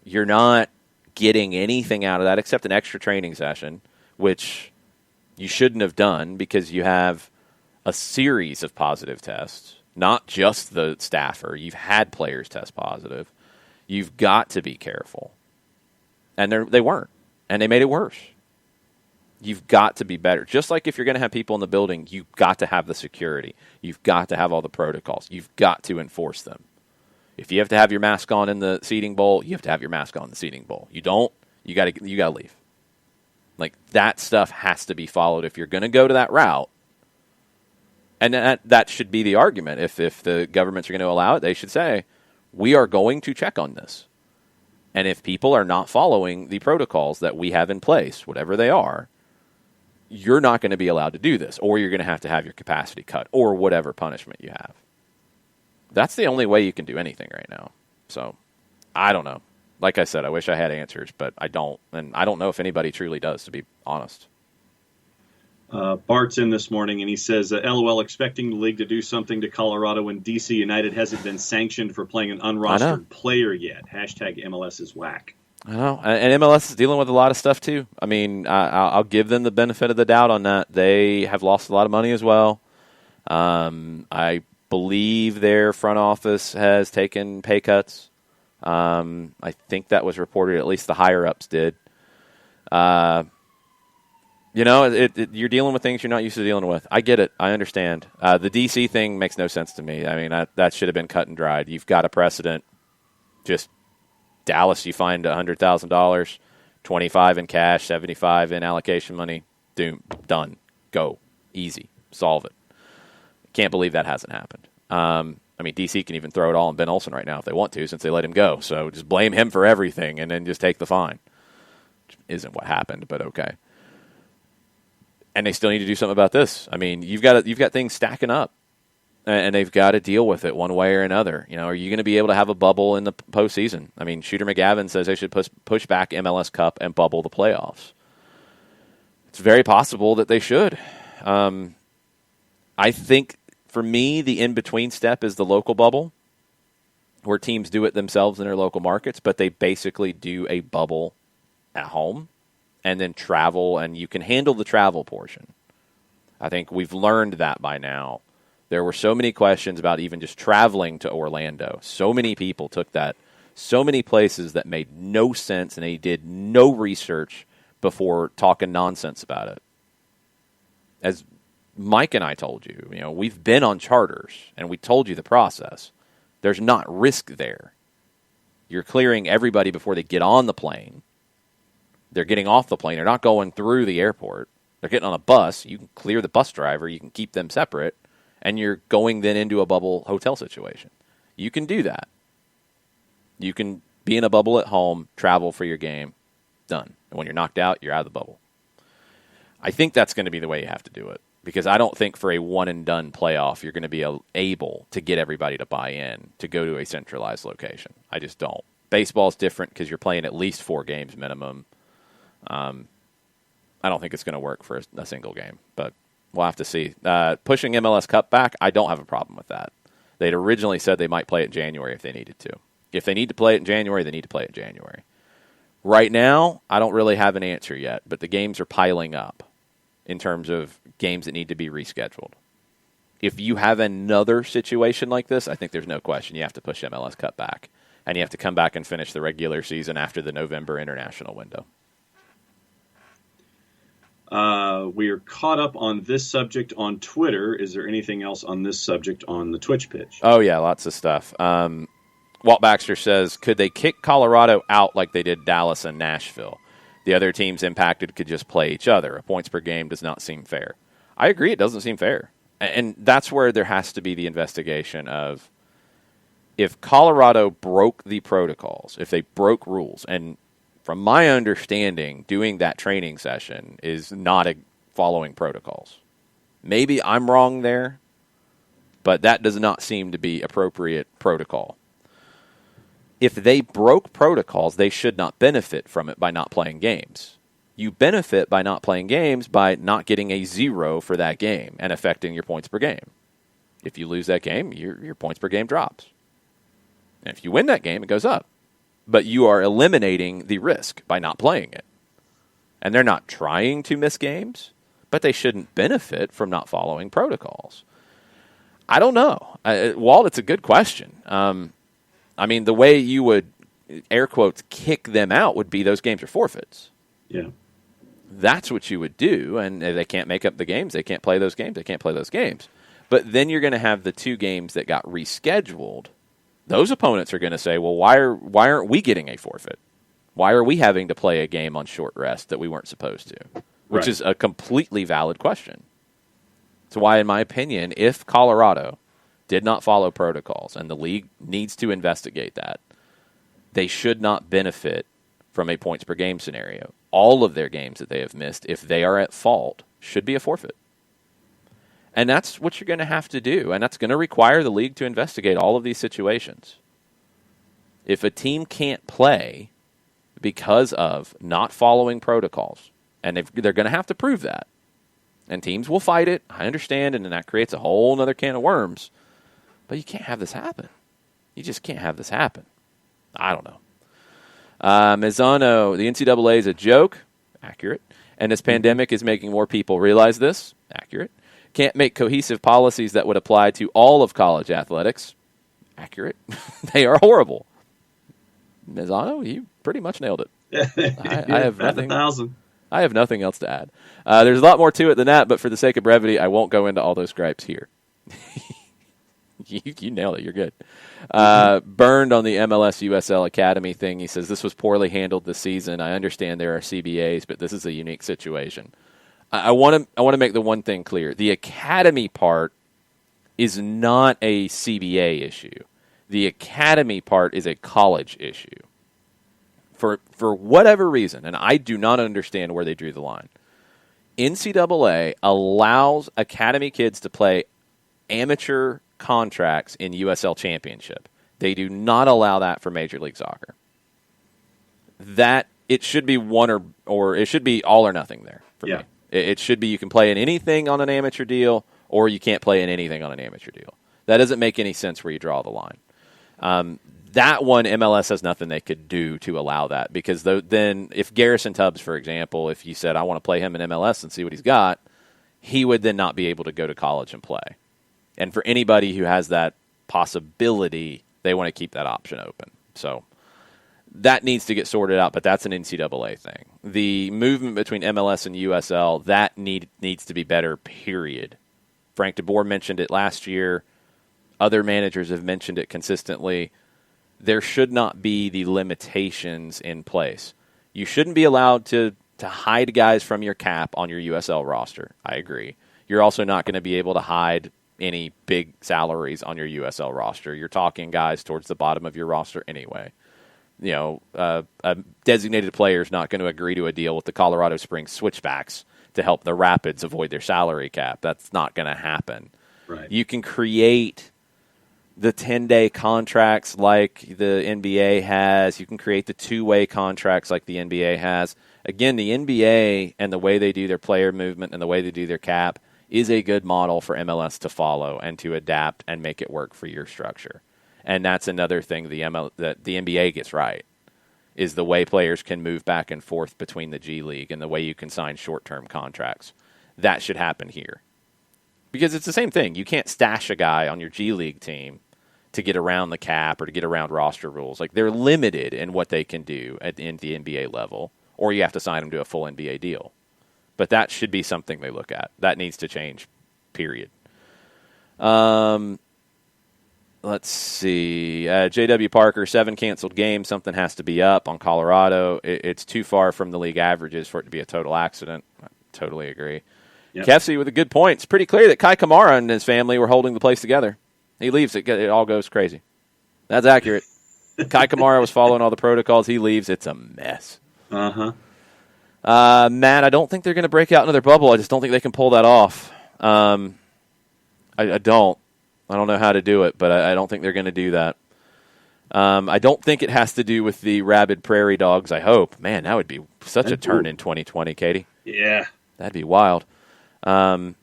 You're not getting anything out of that except an extra training session, which you shouldn't have done because you have a series of positive tests. Not just the staffer. You've had players test positive. You've got to be careful. And they weren't. And they made it worse. You've got to be better. Just like if you're going to have people in the building, you've got to have the security. You've got to have all the protocols. You've got to enforce them. If you have to have your mask on in the seating bowl, you have to have your mask on in the seating bowl. You don't, you got to leave. Like, that stuff has to be followed if you're going to go to that route. And that should be the argument. If the governments are going to allow it, they should say, we are going to check on this. And if people are not following the protocols that we have in place, whatever they are, you're not going to be allowed to do this, or you're going to have your capacity cut, or whatever punishment you have. That's the only way you can do anything right now. So, I don't know. Like I said, I wish I had answers, but I don't. And I don't know if anybody truly does, to be honest. Bart's in this morning, and he says, LOL, expecting the league to do something to Colorado when DC United hasn't been sanctioned for playing an unrostered player yet. Hashtag MLS is whack. I know. And MLS is dealing with a lot of stuff, too. I mean, I'll give them the benefit of the doubt on that. They have lost a lot of money as well. I believe their front office has taken pay cuts. I think that was reported, at least the higher-ups did. You're dealing with things you're not used to dealing with. I get it. I understand. The DC thing makes no sense to me. I mean, that should have been cut and dried. You've got a precedent. Just Dallas, you find $100,000, 25 in cash, 75 in allocation money. Done. Go. Easy. Solve it. Can't believe that hasn't happened. I mean, DC can even throw it all on Ben Olsen right now if they want to, since they let him go. So just blame him for everything and then just take the fine. Which isn't what happened, but okay. And they still need to do something about this. I mean, you've got things stacking up, and they've got to deal with it one way or another. You know, are you going to be able to have a bubble in the postseason? I mean, Shooter McGavin says they should push back MLS Cup and bubble the playoffs. It's very possible that they should. I think, for me, the in-between step is the local bubble, where teams do it themselves in their local markets, but they basically do a bubble at home and then travel, and you can handle the travel portion. I think we've learned that by now. There were so many questions about even just traveling to Orlando. So many people took that. So many places that made no sense, and they did no research before talking nonsense about it. As Mike and I told you, we've been on charters, and we told you the process. There's not risk there. You're clearing everybody before they get on the plane. They're getting off the plane. They're not going through the airport. They're getting on a bus. You can clear the bus driver. You can keep them separate. And you're going then into a bubble hotel situation. You can do that. You can be in a bubble at home, travel for your game, done. And when you're knocked out, you're out of the bubble. I think that's going to be the way you have to do it. Because I don't think for a one-and-done playoff you're going to be able to get everybody to buy in to go to a centralized location. I just don't. Baseball's different because you're playing at least 4 games minimum. I don't think it's going to work for a single game, but we'll have to see. Pushing MLS Cup back, I don't have a problem with that. They'd originally said they might play it in January if they needed to. If they need to play it in January, they need to play it in January. Right now, I don't really have an answer yet, but the games are piling up in terms of games that need to be rescheduled. If you have another situation like this, I think there's no question you have to push MLS Cup back, and you have to come back and finish the regular season after the November international window. We are caught up on this subject on Twitter. Is there anything else on this subject on the Twitch pitch? Oh, yeah, lots of stuff. Walt Baxter says, could they kick Colorado out like they did Dallas and Nashville? The other teams impacted could just play each other. A points per game does not seem fair. I agree, it doesn't seem fair. And that's where there has to be the investigation of if Colorado broke the protocols, if they broke rules, and from my understanding, doing that training session is not following protocols. Maybe I'm wrong there, but that does not seem to be appropriate protocol. If they broke protocols, they should not benefit from it by not playing games. You benefit by not playing games by not getting a 0 for that game and affecting your points per game. If you lose that game, your points per game drops. And if you win that game, it goes up. But you are eliminating the risk by not playing it. And they're not trying to miss games, but they shouldn't benefit from not following protocols. I don't know. Walt, it's a good question. I mean, the way you would, air quotes, kick them out would be those games are forfeits. Yeah. That's what you would do, and if they can't make up the games, they can't play those games, they can't play those games. But then you're going to have the 2 games that got rescheduled. Those opponents are going to say, well, why aren't we getting a forfeit? Why are we having to play a game on short rest that we weren't supposed to? Which is a completely valid question. So why, in my opinion, if Colorado did not follow protocols, and the league needs to investigate that, they should not benefit from a points per game scenario. All of their games that they have missed, if they are at fault, should be a forfeit. And that's what you're going to have to do, and that's going to require the league to investigate all of these situations. If a team can't play because of not following protocols, and they're going to have to prove that, and teams will fight it, I understand, and then that creates a whole other can of worms, but you can't have this happen. You just can't have this happen. I don't know. Mazzano, the NCAA is a joke. Accurate. And this pandemic is making more people realize this. Accurate. Can't make cohesive policies that would apply to all of college athletics. Accurate. They are horrible. Mazzano, you pretty much nailed it. I have nothing. 1,000. I have nothing else to add. There's a lot more to it than that, but for the sake of brevity, I won't go into all those gripes here. You nailed it. You're good. Burned on the MLS USL Academy thing. He says, this was poorly handled this season. I understand there are CBAs, but this is a unique situation. I want to make the one thing clear. The academy part is not a CBA issue. The academy part is a college issue. For whatever reason, and I do not understand where they drew the line, NCAA allows academy kids to play amateur contracts in USL Championship. They do not allow that for Major League Soccer. That it should be one or it should be all or nothing there for me. It should be you can play in anything on an amateur deal or you can't play in anything on an amateur deal. That doesn't make any sense where you draw the line. That one, MLS has nothing they could do to allow that because then if Garrison Tubbs, for example, if you said, I want to play him in MLS and see what he's got, he would then not be able to go to college and play. And for anybody who has that possibility, they want to keep that option open. So that needs to get sorted out, but that's an NCAA thing. The movement between MLS and USL, that needs to be better, period. Frank DeBoer mentioned it last year. Other managers have mentioned it consistently. There should not be the limitations in place. You shouldn't be allowed to hide guys from your cap on your USL roster. I agree. You're also not going to be able to hide any big salaries on your USL roster. You're talking guys towards the bottom of your roster anyway. You know, a designated player is not going to agree to a deal with the Colorado Springs Switchbacks to help the Rapids avoid their salary cap. That's not going to happen. Right. You can create the 10-day contracts like the NBA has. You can create the 2-way contracts like the NBA has. Again, the NBA and the way they do their player movement and the way they do their cap is a good model for MLS to follow and to adapt and make it work for your structure. And that's another thing that the NBA gets right, is the way players can move back and forth between the G League and the way you can sign short-term contracts. That should happen here. Because it's the same thing. You can't stash a guy on your G League team to get around the cap or to get around roster rules. Like, they're limited in what they can do in the NBA level, or you have to sign them to a full NBA deal. but that should be something they look at. That needs to change, period. Let's see. J.W. Parker, 7 canceled games. Something has to be up on Colorado. It's too far from the league averages for it to be a total accident. I totally agree. Yep. Kefsey with a good point. It's pretty clear that Kai Kamara and his family were holding the place together. He leaves, it all goes crazy. That's accurate. Kai Kamara was following all the protocols. He leaves. It's a mess. Uh-huh. Matt, I don't think they're going to break out another bubble. I just don't think they can pull that off. I don't. I don't know how to do it, but I don't think they're going to do that. I don't think it has to do with the rabid prairie dogs, I hope. Man, that would be such a turn in 2020, Katie. Yeah. That'd be wild. Man,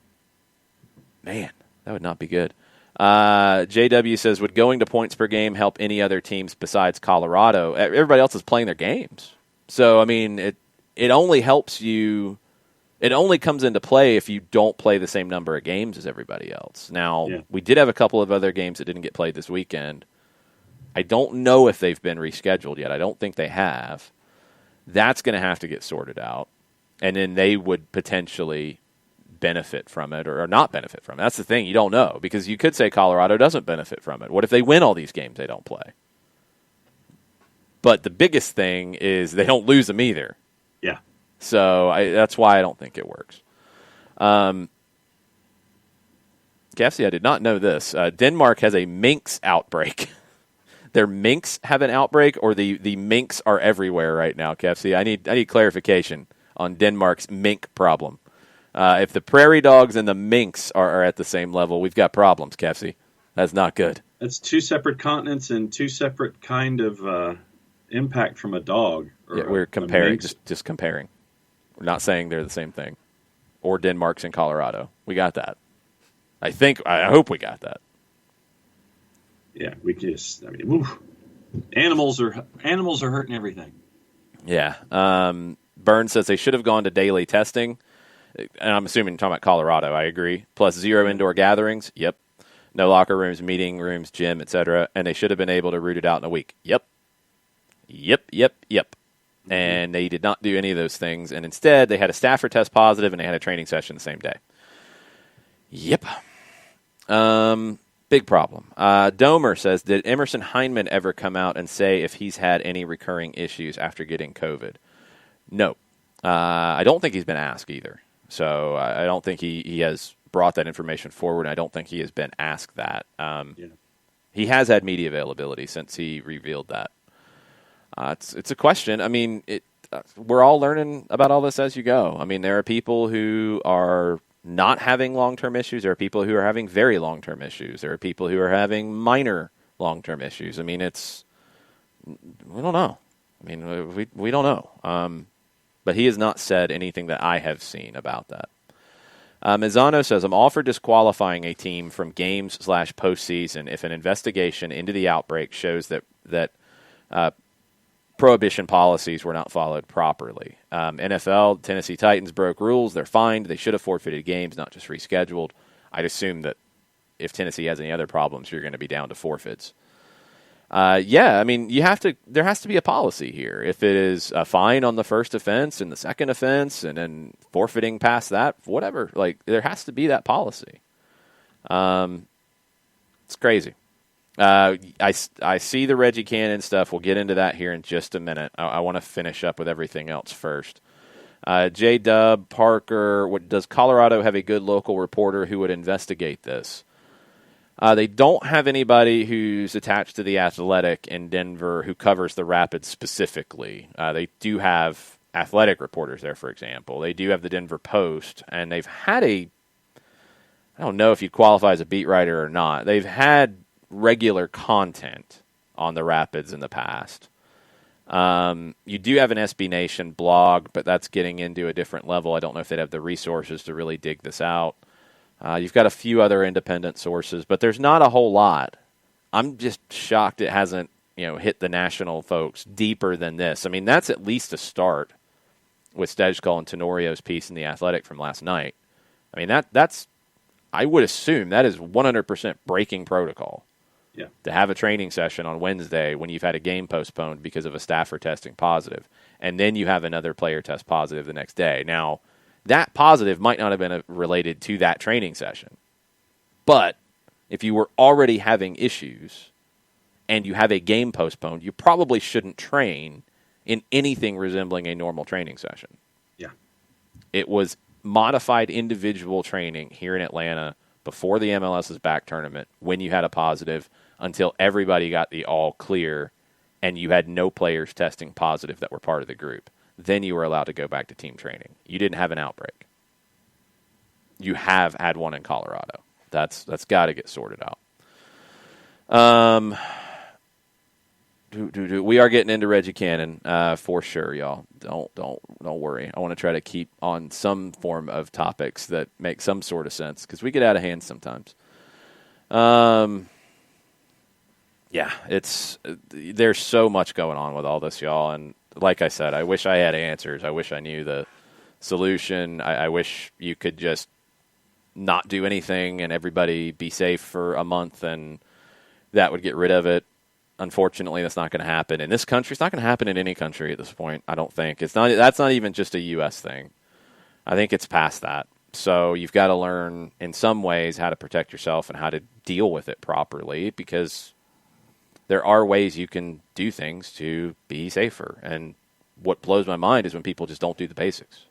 that would not be good. JW says, would going to points per game help any other teams besides Colorado? Everybody else is playing their games. So, I mean, it only helps you. It only comes into play if you don't play the same number of games as everybody else. Now, we did have a couple of other games that didn't get played this weekend. I don't know if they've been rescheduled yet. I don't think they have. That's going to have to get sorted out. And then they would potentially benefit from it or not benefit from it. That's the thing. You don't know, because you could say Colorado doesn't benefit from it. What if they win all these games they don't play? But the biggest thing is they don't lose them either. Yeah. So that's why I don't think it works. Kefsey, I did not know this. Denmark has a minks outbreak. Their minks have an outbreak, or the minks are everywhere right now, Kefsey? I need clarification on Denmark's mink problem. If the prairie dogs and the minks are at the same level, we've got problems, Kefsey. That's not good. That's 2 separate continents and 2 separate kind of impact from a dog. Yeah, we're comparing, just comparing. We're not saying they're the same thing. Or Denmark's in Colorado. We got that. I hope we got that. Yeah, we just, I mean, animals are hurting everything. Yeah. Burns says they should have gone to daily testing. And I'm assuming you're talking about Colorado. I agree. Plus 0 indoor gatherings. Yep. No locker rooms, meeting rooms, gym, etc. And they should have been able to root it out in a week. Yep. And they did not do any of those things. And instead, they had a staffer test positive, and they had a training session the same day. Yep. Big problem. Domer says, did Emerson Heineman ever come out and say if he's had any recurring issues after getting COVID? No. I don't think he's been asked either. So I don't think he has brought that information forward, and I don't think he has been asked that. He has had media availability since he revealed that. It's a question. I mean, we're all learning about all this as you go. I mean, there are people who are not having long-term issues. There are people who are having very long-term issues. There are people who are having minor long-term issues. I mean, we don't know. I mean, we don't know. But he has not said anything that I have seen about that. Mazzano says, I'm all for disqualifying a team from games/postseason if an investigation into the outbreak shows that prohibition policies were not followed properly. NFL, Tennessee Titans broke rules. They're fined. They should have forfeited games, not just rescheduled. I'd assume that if Tennessee has any other problems, you're going to be down to forfeits. I mean, there has to be a policy here. If it is a fine on the first offense and the second offense and then forfeiting past that, whatever, there has to be that policy. It's crazy. I see the Reggie Cannon stuff. We'll get into that here in just a minute. I want to finish up with everything else first. J-Dub, Parker, does Colorado have a good local reporter who would investigate this? They don't have anybody who's attached to the Athletic in Denver who covers the Rapids specifically. They do have athletic reporters there, for example. They do have the Denver Post, and they've had I don't know if you'd qualify as a beat writer or not. They've had regular content on the Rapids in the past. You do have an SB Nation blog, but that's getting into a different level. I don't know if they'd have the resources to really dig this out. You've got a few other independent sources, but there's not a whole lot. I'm just shocked it hasn't, hit the national folks deeper than this. I mean, that's at least a start with Stejskal and Tenorio's piece in The Athletic from last night. I mean, that's I would assume that is 100% breaking protocol. Yeah. To have a training session on Wednesday when you've had a game postponed because of a staffer testing positive, and then you have another player test positive the next day. Now, That positive might not have been related to that training session. But if you were already having issues and you have a game postponed, you probably shouldn't train in anything resembling a normal training session. Yeah. It was modified individual training here in Atlanta before the MLS's back tournament when you had a positive until everybody got the all clear and you had no players testing positive that were part of the group. Then you were allowed to go back to team training. You didn't have an outbreak. You have had one in Colorado. That's got to get sorted out. We are getting into Reggie Cannon for sure, y'all. Don't worry. I want to try to keep on some form of topics that make some sort of sense because we get out of hand sometimes. Yeah, there's so much going on with all this, y'all. And like I said, I wish I had answers. I wish I knew the solution. I wish you could just not do anything and everybody be safe for a month and that would get rid of it. Unfortunately, that's not going to happen in this country. It's not going to happen in any country at this point, I don't think. That's not even just a U.S. thing. I think it's past that. So you've got to learn in some ways how to protect yourself and how to deal with it properly because there are ways you can do things to be safer. And what blows my mind is when people just don't do the basics.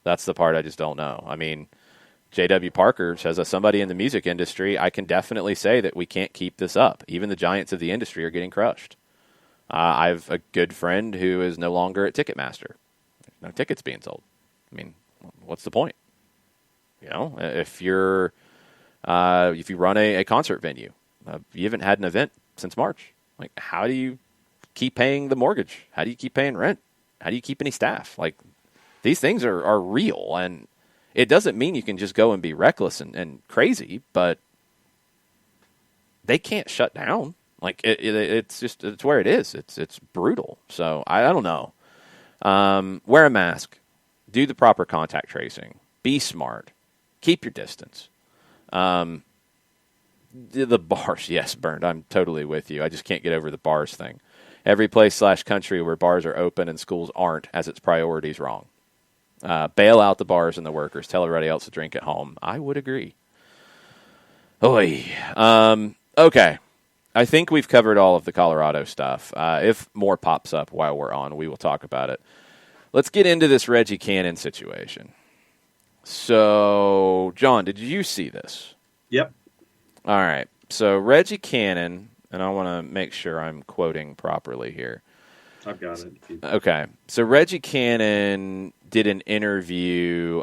That's the part I just don't know. I mean, J.W. Parker says, as somebody in the music industry, I can definitely say that we can't keep this up. Even the giants of the industry are getting crushed. I have a good friend who is no longer at Ticketmaster. There's no tickets being sold. I mean, what's the point? You know, if you run a concert venue, you haven't had an event since March. Like, how do you keep paying the mortgage? How do you keep paying rent? How do you keep any staff? Like, these things are real, and it doesn't mean you can just go and be reckless and crazy, but they can't shut down. Like it's where it is. It's brutal. So I don't know. Wear a mask, do the proper contact tracing, be smart, keep your distance. The bars, yes, Bernd, I'm totally with you. I just can't get over the bars thing. Every place/country where bars are open and schools aren't has its priorities wrong. Bail out the bars and the workers. Tell everybody else to drink at home. I would agree. Oy. Okay. I think we've covered all of the Colorado stuff. If more pops up while we're on, we will talk about it. Let's get into this Reggie Cannon situation. So, John, did you see this? Yep. All right. So, Reggie Cannon, and I want to make sure I'm quoting properly here. I've got it. Okay. So Reggie Cannon did an interview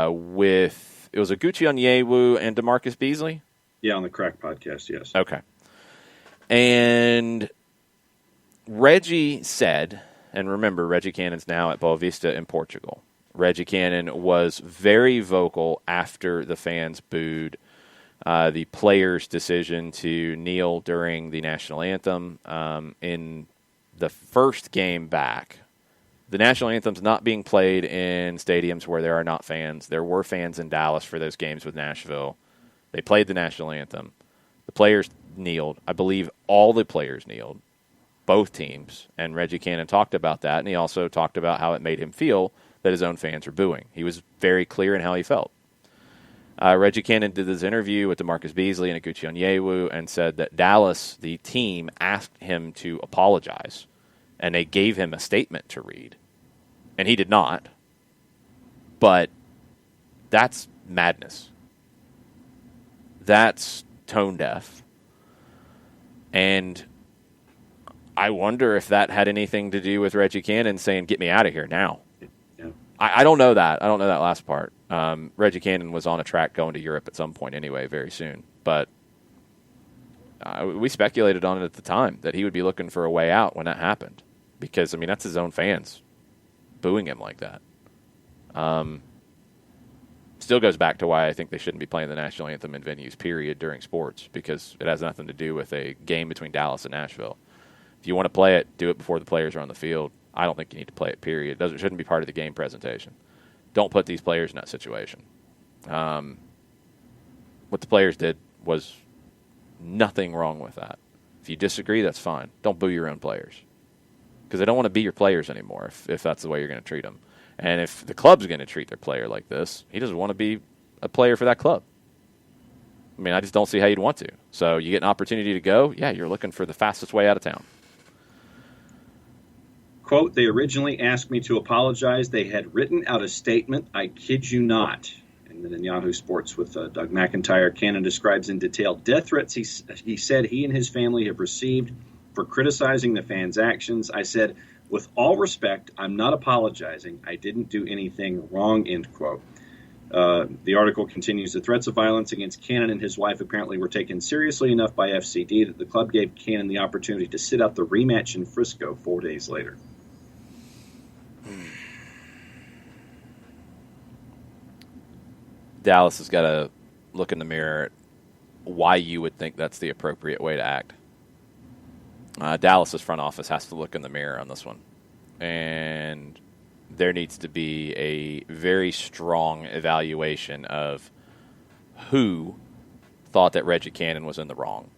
with, it was Oguchi Onyewu and DeMarcus Beasley? Yeah, on the Crack podcast, yes. Okay. And Reggie said, and remember, Reggie Cannon's now at Boa Vista in Portugal. Reggie Cannon was very vocal after the fans booed the players' decision to kneel during the national anthem in the first game back. The national anthem's not being played in stadiums where there are not fans. There were fans in Dallas for those games with Nashville. They played the national anthem. The players kneeled. I believe all the players kneeled, both teams. And Reggie Cannon talked about that, and he also talked about how it made him feel that his own fans were booing. He was very clear in how he felt. Reggie Cannon did this interview with DeMarcus Beasley and Oguchi Onyewu and said that Dallas, the team, asked him to apologize, and they gave him a statement to read. And he did not. But that's madness. That's tone deaf. And I wonder if that had anything to do with Reggie Cannon saying, get me out of here now. Yeah. I don't know that. I don't know that last part. Reggie Cannon was on a track going to Europe at some point anyway, very soon. But we speculated on it at the time that he would be looking for a way out when that happened. Because, I mean, that's his own fans booing him like that. Still goes back to why I think they shouldn't be playing the national anthem in venues, period, during sports, because it has nothing to do with a game between Dallas and Nashville. If you want to play it, do it before the players are on the field. I don't think you need to play it, period. It shouldn't be part of the game presentation. Don't put these players in that situation. What the players did was nothing wrong with that. If you disagree, that's fine. Don't boo your own players, because they don't want to be your players anymore if that's the way you're going to treat them. And if the club's going to treat their player like this, he doesn't want to be a player for that club. I mean, I just don't see how you'd want to. So you get an opportunity to go, yeah, you're looking for the fastest way out of town. Quote, they originally asked me to apologize. They had written out a statement. I kid you not. And then in Yahoo Sports with Doug McIntyre, Cannon describes in detail death threats he said he and his family have received for criticizing the fans' actions. I said, with all respect, I'm not apologizing. I didn't do anything wrong, end quote. The article continues, the threats of violence against Cannon and his wife apparently were taken seriously enough by FCD that the club gave Cannon the opportunity to sit out the rematch in Frisco 4 days later. Dallas has got to look in the mirror at why you would think that's the appropriate way to act. Dallas's front office has to look in the mirror on this one. And there needs to be a very strong evaluation of who thought that Reggie Cannon was in the wrong,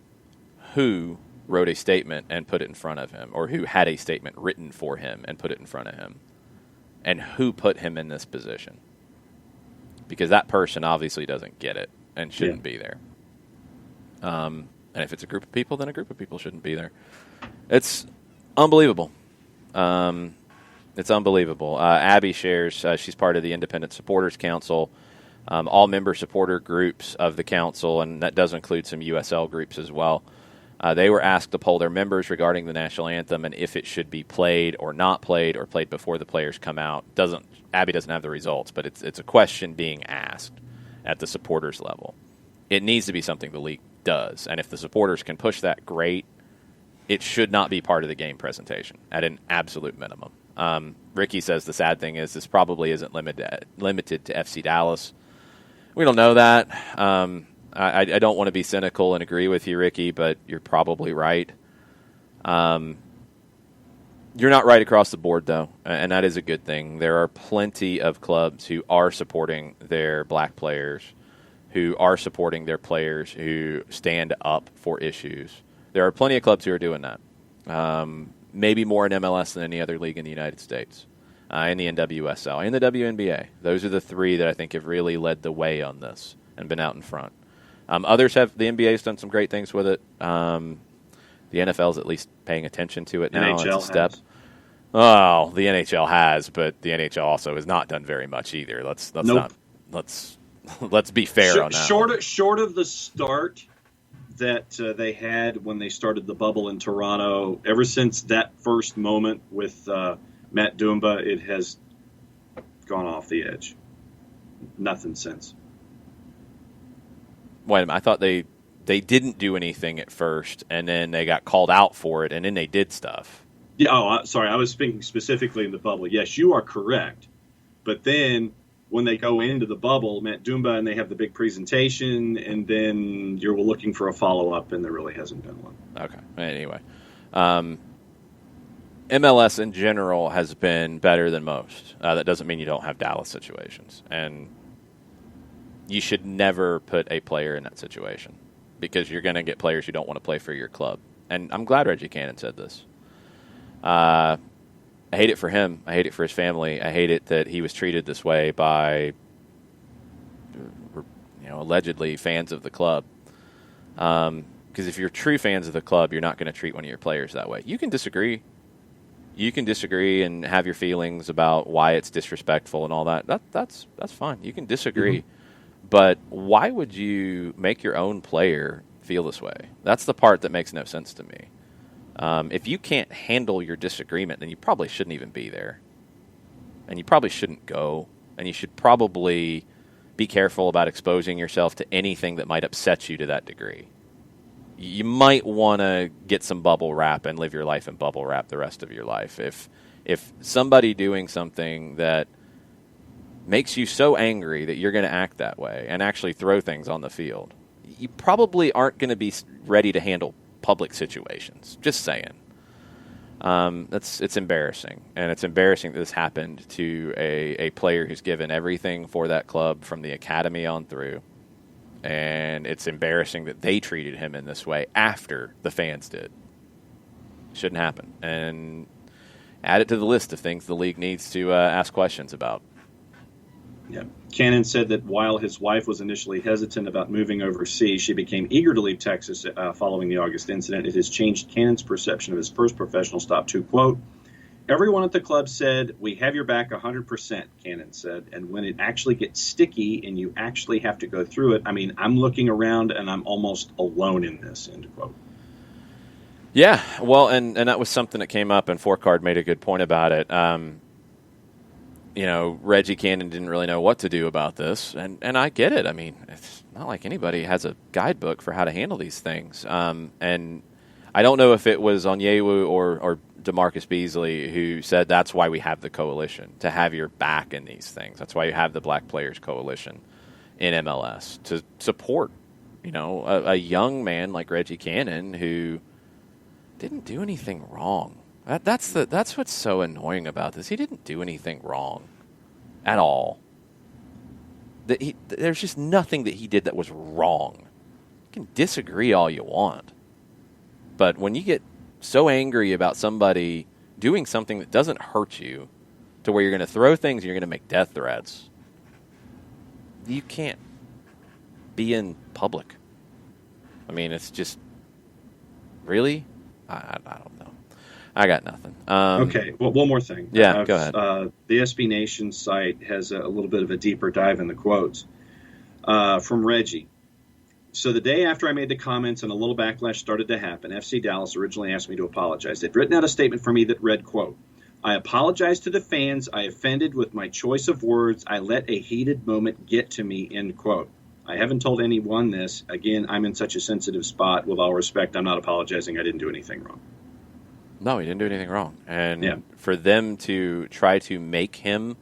who wrote a statement and put it in front of him, or who had a statement written for him and put it in front of him, and who put him in this position. Because that person obviously doesn't get it and shouldn't be there. And if it's a group of people, then a group of people shouldn't be there. It's unbelievable. It's unbelievable. Abby shares, she's part of the Independent Supporters Council, all member supporter groups of the council, and that does include some USL groups as well. They were asked to poll their members regarding the national anthem and if it should be played or not played or played before the players come out. Abby doesn't have the results, but it's a question being asked at the supporters level. It needs to be something the league does, and if the supporters can push that, great. It should not be part of the game presentation at an absolute minimum. Ricky says the sad thing is this probably isn't limited to FC Dallas. We don't know that. I don't want to be cynical and agree with you, Ricky, but you're probably right. You're not right across the board, though, and that is a good thing. There are plenty of clubs who are supporting their black players, who are supporting their players who stand up for issues. There are plenty of clubs who are doing that. Maybe more in MLS than any other league in the United States, in the NWSL, in the WNBA. Those are the three that I think have really led the way on this and been out in front. Others have. The NBA has done some great things with it. The NFL is at least paying attention to it now. NHL it's a step. has. Oh, the NHL has, but the NHL also has not done very much either. Let's be fair on that. Short of the start that they had when they started the bubble in Toronto, ever since that first moment with Matt Dumba, it has gone off the edge. Nothing since. Wait a minute. I thought they didn't do anything at first, and then they got called out for it, and then they did stuff. Yeah. Sorry. I was speaking specifically in the bubble. Yes, you are correct. But then when they go into the bubble, Matt Dumba, and they have the big presentation, and then you're looking for a follow-up, and there really hasn't been one. Okay. Anyway. MLS in general has been better than most. That doesn't mean you don't have Dallas situations. And you should never put a player in that situation because you're going to get players who don't want to play for your club. And I'm glad Reggie Cannon said this. I hate it for him. I hate it for his family. I hate it that he was treated this way by, allegedly fans of the club. Because if you're true fans of the club, you're not going to treat one of your players that way. You can disagree. You can disagree and have your feelings about why it's disrespectful and all that. That's fine. You can disagree. Mm-hmm. But why would you make your own player feel this way? That's the part that makes no sense to me. If you can't handle your disagreement, then you probably shouldn't even be there. And you probably shouldn't go. And you should probably be careful about exposing yourself to anything that might upset you to that degree. You might want to get some bubble wrap and live your life in bubble wrap the rest of your life. If somebody doing something that makes you so angry that you're going to act that way and actually throw things on the field, you probably aren't going to be ready to handle public situations. Just saying. It's embarrassing. And it's embarrassing that this happened to a player who's given everything for that club from the academy on through. And it's embarrassing that they treated him in this way after the fans did. Shouldn't happen. And add it to the list of things the league needs to ask questions about. Yeah. Cannon said that while his wife was initially hesitant about moving overseas, she became eager to leave Texas following the August incident. It has changed Cannon's perception of his first professional stop to, quote, everyone at the club said, we have your back 100%, Cannon said. And when it actually gets sticky and you actually have to go through it, I mean, I'm looking around and I'm almost alone in this, end quote. Yeah, well, and that was something that came up, and Fourcard made a good point about it. Reggie Cannon didn't really know what to do about this, and I get it. I mean, it's not like anybody has a guidebook for how to handle these things. And I don't know if it was Onyewu or DeMarcus Beasley who said that's why we have the coalition, to have your back in these things. That's why you have the Black Players Coalition in MLS, to support, a young man like Reggie Cannon who didn't do anything wrong. That's what's so annoying about this. He didn't do anything wrong at all. There's just nothing that he did that was wrong. You can disagree all you want, but when you get so angry about somebody doing something that doesn't hurt you, to where you're going to throw things and you're going to make death threats, you can't be in public. I mean, it's just really. I don't know. I got nothing. Okay, well, one more thing. Yeah, go ahead. The SB Nation site has a little bit of a deeper dive in the quotes from Reggie. So the day after I made the comments and a little backlash started to happen, FC Dallas originally asked me to apologize. They'd written out a statement for me that read, quote, I apologize to the fans. I offended with my choice of words. I let a heated moment get to me, end quote. I haven't told anyone this. Again, I'm in such a sensitive spot. With all respect, I'm not apologizing. I didn't do anything wrong. No, he didn't do anything wrong. And for them to try to make him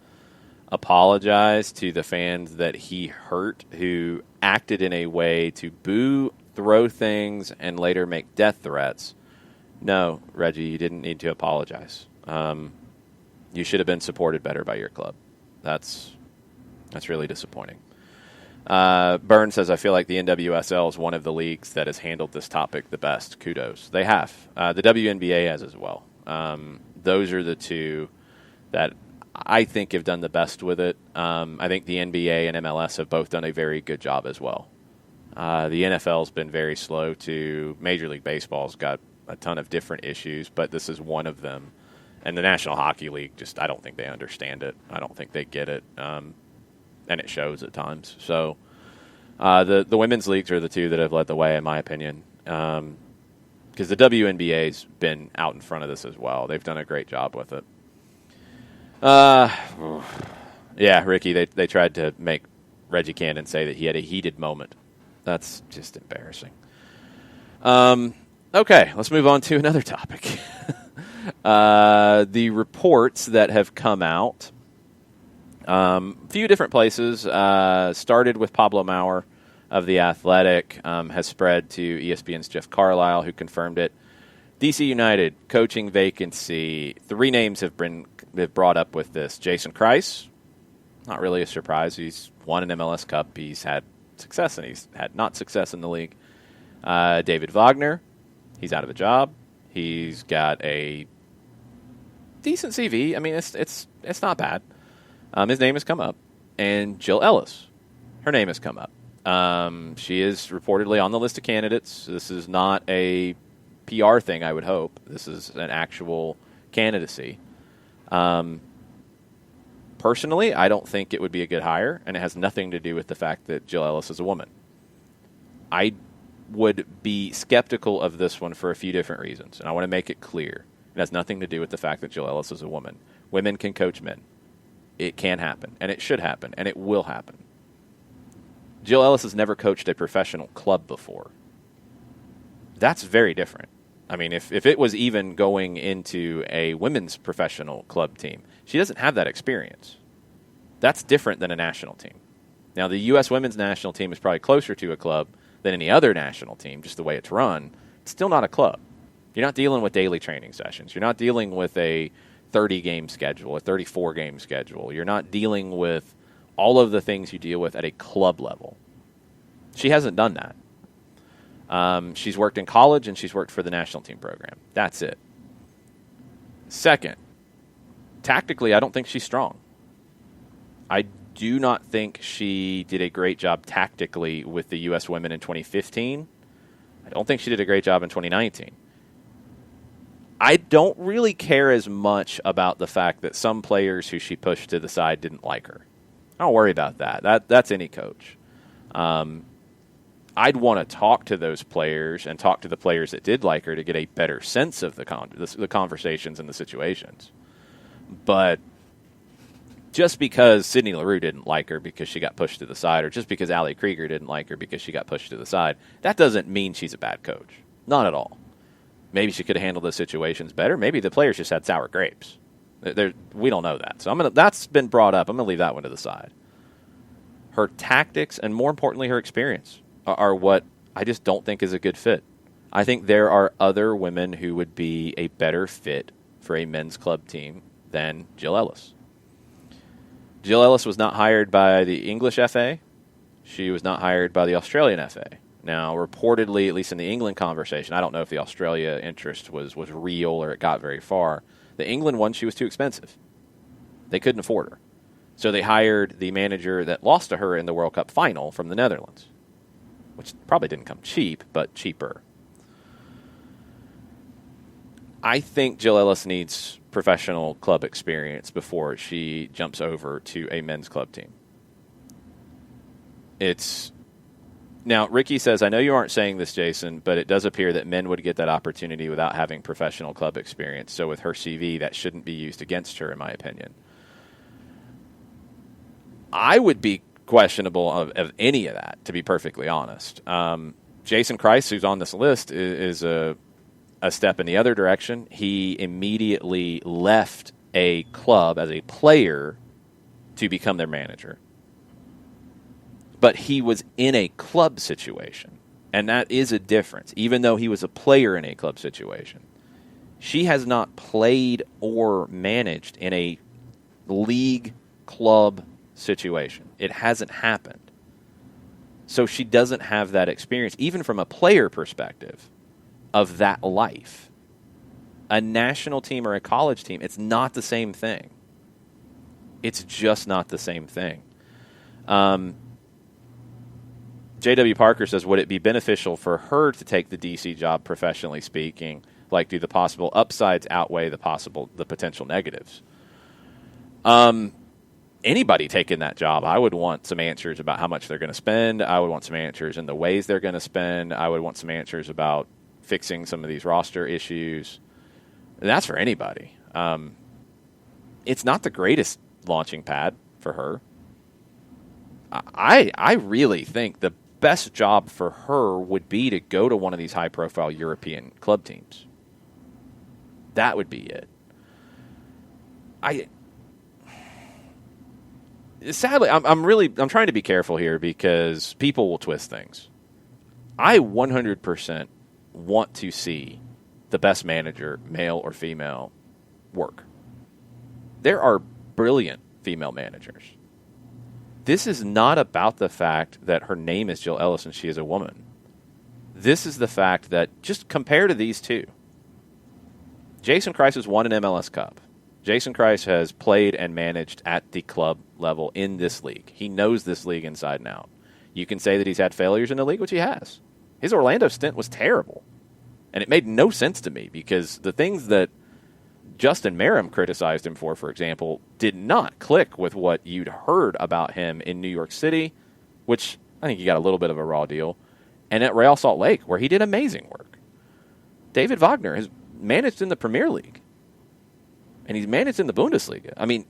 apologize to the fans that he hurt, who acted in a way to boo, throw things, and later make death threats, no, Reggie, you didn't need to apologize. You should have been supported better by your club. That's really disappointing. Byrne says, I feel like the NWSL is one of the leagues that has handled this topic the best. Kudos. They have. The WNBA has as well. Those are the two that I think have done the best with it. I think the NBA and MLS have both done a very good job as well. The NFL's been very slow to. Major League Baseball's got a ton of different issues, but this is one of them. And the National Hockey League, I don't think they understand it. I don't think they get it. And it shows at times. So the women's leagues are the two that have led the way, in my opinion, because the WNBA's been out in front of this as well. They've done a great job with it. Yeah, Ricky, they tried to make Reggie Cannon say that he had a heated moment. That's just embarrassing. Okay, let's move on to another topic. The reports that have come out. A few different places. Started with Pablo Maurer of The Athletic, has spread to ESPN's Jeff Carlisle, who confirmed it. DC United, coaching vacancy. 3 names have been brought up with this. Jason Kreis, not really a surprise. He's won an MLS Cup. He's had success, and he's had not success in the league. David Wagner, he's out of a job. He's got a decent CV. I mean, it's not bad. His name has come up. And Jill Ellis, her name has come up. She is reportedly on the list of candidates. This is not a PR thing, I would hope. This is an actual candidacy. Personally, I don't think it would be a good hire, and it has nothing to do with the fact that Jill Ellis is a woman. I would be skeptical of this one for a few different reasons, and I want to make it clear. It has nothing to do with the fact that Jill Ellis is a woman. Women can coach men. It can happen, and it should happen, and it will happen. Jill Ellis has never coached a professional club before. That's very different. I mean, if it was even going into a women's professional club team, she doesn't have that experience. That's different than a national team. Now, the U.S. women's national team is probably closer to a club than any other national team, just the way it's run. It's still not a club. You're not dealing with daily training sessions. You're not dealing with a 30-game schedule, a 34-game schedule. You're not dealing with all of the things you deal with at a club level. She hasn't done that. She's worked in college, and she's worked for the national team program. That's it. Second, tactically, I don't think she's strong. I do not think she did a great job tactically with the U.S. women in 2015. I don't think she did a great job in 2019. I don't really care as much about the fact that some players who she pushed to the side didn't like her. I don't worry about that. That's any coach. I'd want to talk to those players and talk to the players that did like her to get a better sense of the conversations and the situations. But just because Sydney Leroux didn't like her because she got pushed to the side, or just because Allie Krieger didn't like her because she got pushed to the side, that doesn't mean she's a bad coach. Not at all. Maybe she could have handled the situations better. Maybe the players just had sour grapes. We don't know that. So that's been brought up. I'm going to leave that one to the side. Her tactics, and more importantly, her experience, are what I just don't think is a good fit. I think there are other women who would be a better fit for a men's club team than Jill Ellis. Jill Ellis was not hired by the English FA. She was not hired by the Australian FA. Now, reportedly, at least in the England conversation, I don't know if the Australia interest was real or it got very far. The England one, she was too expensive. They couldn't afford her. So they hired the manager that lost to her in the World Cup final from the Netherlands, which probably didn't come cheap, but cheaper. I think Jill Ellis needs professional club experience before she jumps over to a men's club team. Now, Ricky says, I know you aren't saying this, Jason, but it does appear that men would get that opportunity without having professional club experience. So with her CV, that shouldn't be used against her, in my opinion. I would be questionable of any of that, to be perfectly honest. Jason Kreis, who's on this list, is a step in the other direction. He immediately left a club as a player to become their manager. But he was in a club situation, and that is a difference, even though he was a player in a club situation. She has not played or managed in a league club situation. It hasn't happened. So she doesn't have that experience, even from a player perspective, of that life. A national team or a college team, it's not the same thing. It's just not the same thing. J.W. Parker says, would it be beneficial for her to take the DC job, professionally speaking? Like, do the possible upsides outweigh the potential negatives? Anybody taking that job, I would want some answers about how much they're going to spend. I would want some answers in the ways they're going to spend. I would want some answers about fixing some of these roster issues. And that's for anybody. It's not the greatest launching pad for her. I really think the best job for her would be to go to one of these high-profile European club teams. That would be it. Sadly, I'm trying to be careful here because people will twist things. I 100% want to see the best manager, male or female, work. There are brilliant female managers. This is not about the fact that her name is Jill Ellis and she is a woman. This is the fact that, just compare to these two. Jason Kreis has won an MLS Cup. Jason Kreis has played and managed at the club level in this league. He knows this league inside and out. You can say that he's had failures in the league, which he has. His Orlando stint was terrible. And it made no sense to me because the things that Justin Merrim criticized him for example, did not click with what you'd heard about him in New York City, which I think he got a little bit of a raw deal, and at Real Salt Lake, where he did amazing work. David Wagner has managed in the Premier League, and he's managed in the Bundesliga. I mean,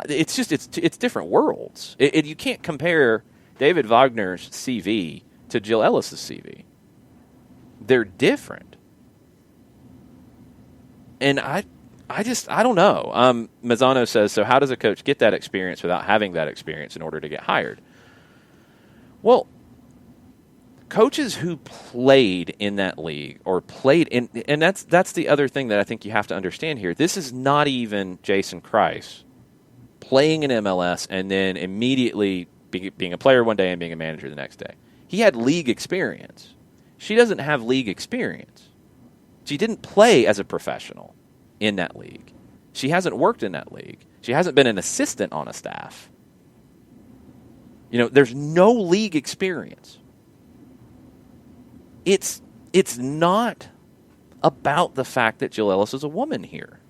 it's different worlds. You can't compare David Wagner's CV to Jill Ellis's CV. They're different. And I don't know. Mazzano says, so how does a coach get that experience without having that experience in order to get hired? Well, coaches who played in that league or played in, and that's the other thing that I think you have to understand here. This is not even Jason Kreis playing in MLS and then immediately being a player one day and being a manager the next day. He had league experience. She doesn't have league experience. She didn't play as a professional in that league. She hasn't worked in that league. She hasn't been an assistant on a staff. There's no league experience. It's not about the fact that Jill Ellis is a woman here.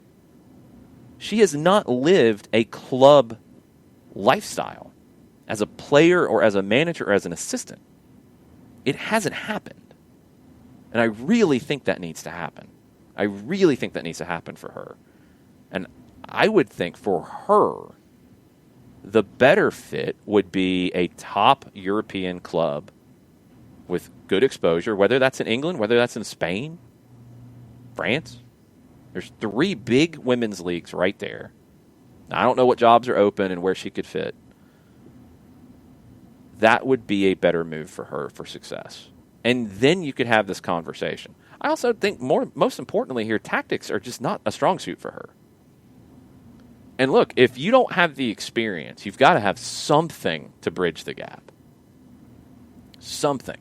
She has not lived a club lifestyle as a player or as a manager or as an assistant. It hasn't happened. And I really think that needs to happen. I really think that needs to happen for her. And I would think for her, the better fit would be a top European club with good exposure, whether that's in England, whether that's in Spain, France. There's 3 big women's leagues right there. Now, I don't know what jobs are open and where she could fit. That would be a better move for her for success. And then you could have this conversation. I also think most importantly here, tactics are just not a strong suit for her. And look, if you don't have the experience, you've got to have something to bridge the gap. Something.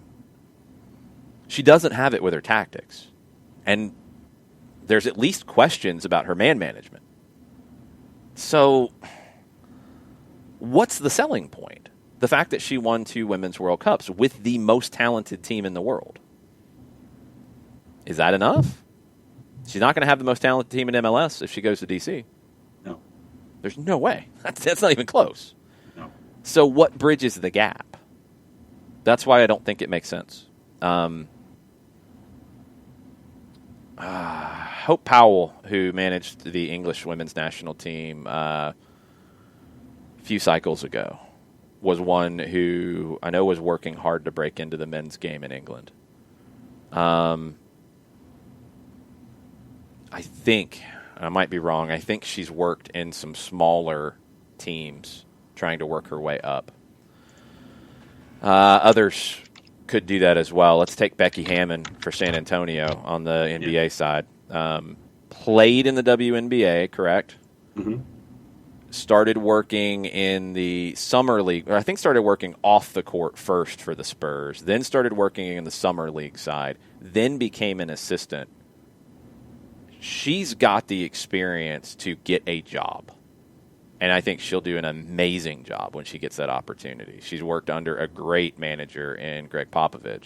She doesn't have it with her tactics. And there's at least questions about her man management. So, what's the selling point? The fact that she won 2 Women's World Cups with the most talented team in the world. Is that enough? She's not going to have the most talented team in MLS if she goes to DC. No. There's no way. That's not even close. No. So what bridges the gap? That's why I don't think it makes sense. Hope Powell, who managed the English women's national team a few cycles ago, was one who I know was working hard to break into the men's game in England. I think, I might be wrong, I think she's worked in some smaller teams trying to work her way up. Others could do that as well. Let's take Becky Hammond for San Antonio on the NBA side. Played in the WNBA, correct? Mm-hmm. Started working in the summer league, or I think started working off the court first for the Spurs, then started working in the summer league side, then became an assistant. She's got the experience to get a job, and I think she'll do an amazing job when she gets that opportunity. She's worked under a great manager in Greg Popovich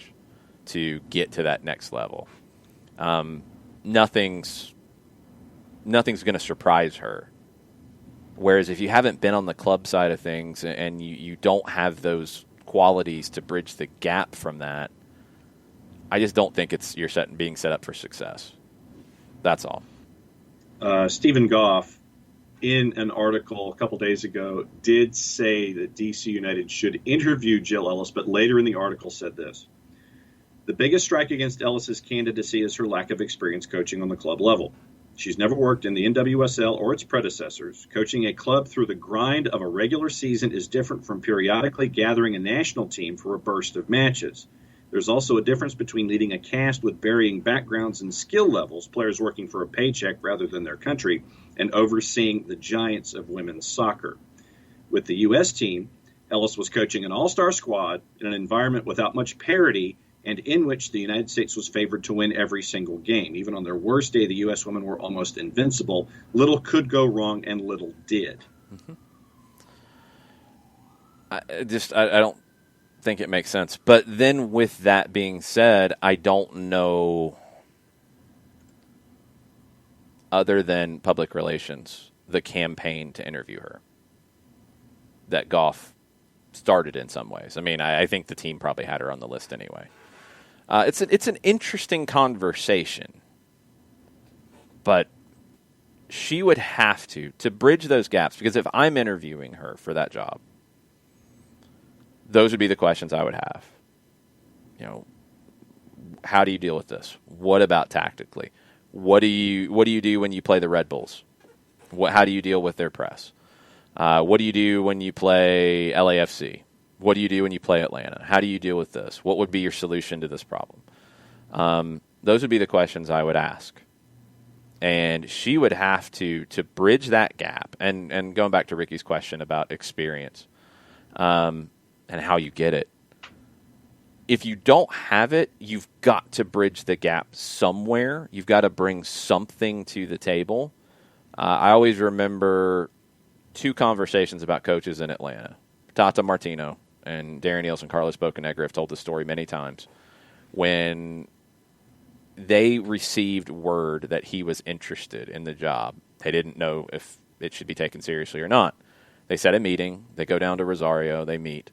to get to that next level. Nothing's going to surprise her. Whereas if you haven't been on the club side of things and you don't have those qualities to bridge the gap from that, I just don't think you're being set up for success. That's all. Stephen Goff, in an article a couple days ago, did say that DC United should interview Jill Ellis, but later in the article said this. The biggest strike against Ellis's candidacy is her lack of experience coaching on the club level. She's never worked in the NWSL or its predecessors. Coaching a club through the grind of a regular season is different from periodically gathering a national team for a burst of matches. There's also a difference between leading a cast with varying backgrounds and skill levels, players working for a paycheck rather than their country, and overseeing the giants of women's soccer. With the U.S. team, Ellis was coaching an all-star squad in an environment without much parity and in which the United States was favored to win every single game. Even on their worst day, the U.S. women were almost invincible. Little could go wrong, and little did. Mm-hmm. I don't think it makes sense. But then with that being said, I don't know, other than public relations, the campaign to interview her that Goff started in some ways. I mean, I think the team probably had her on the list anyway. It's an interesting conversation, but she would have to bridge those gaps, because if I'm interviewing her for that job, those would be the questions I would have. You know, how do you deal with this? What about tactically? What do you do when you play the Red Bulls? How do you deal with their press? What do you do when you play LAFC? What do you do when you play Atlanta? How do you deal with this? What would be your solution to this problem? Those would be the questions I would ask. And she would have to bridge that gap. And going back to Ricky's question about experience and how you get it. If you don't have it, you've got to bridge the gap somewhere. You've got to bring something to the table. I always remember two conversations about coaches in Atlanta. Tata Martino and Darren Eales and Carlos Bocanegra have told this story many times. When they received word that he was interested in the job, they didn't know if it should be taken seriously or not. They set a meeting. They go down to Rosario. They meet.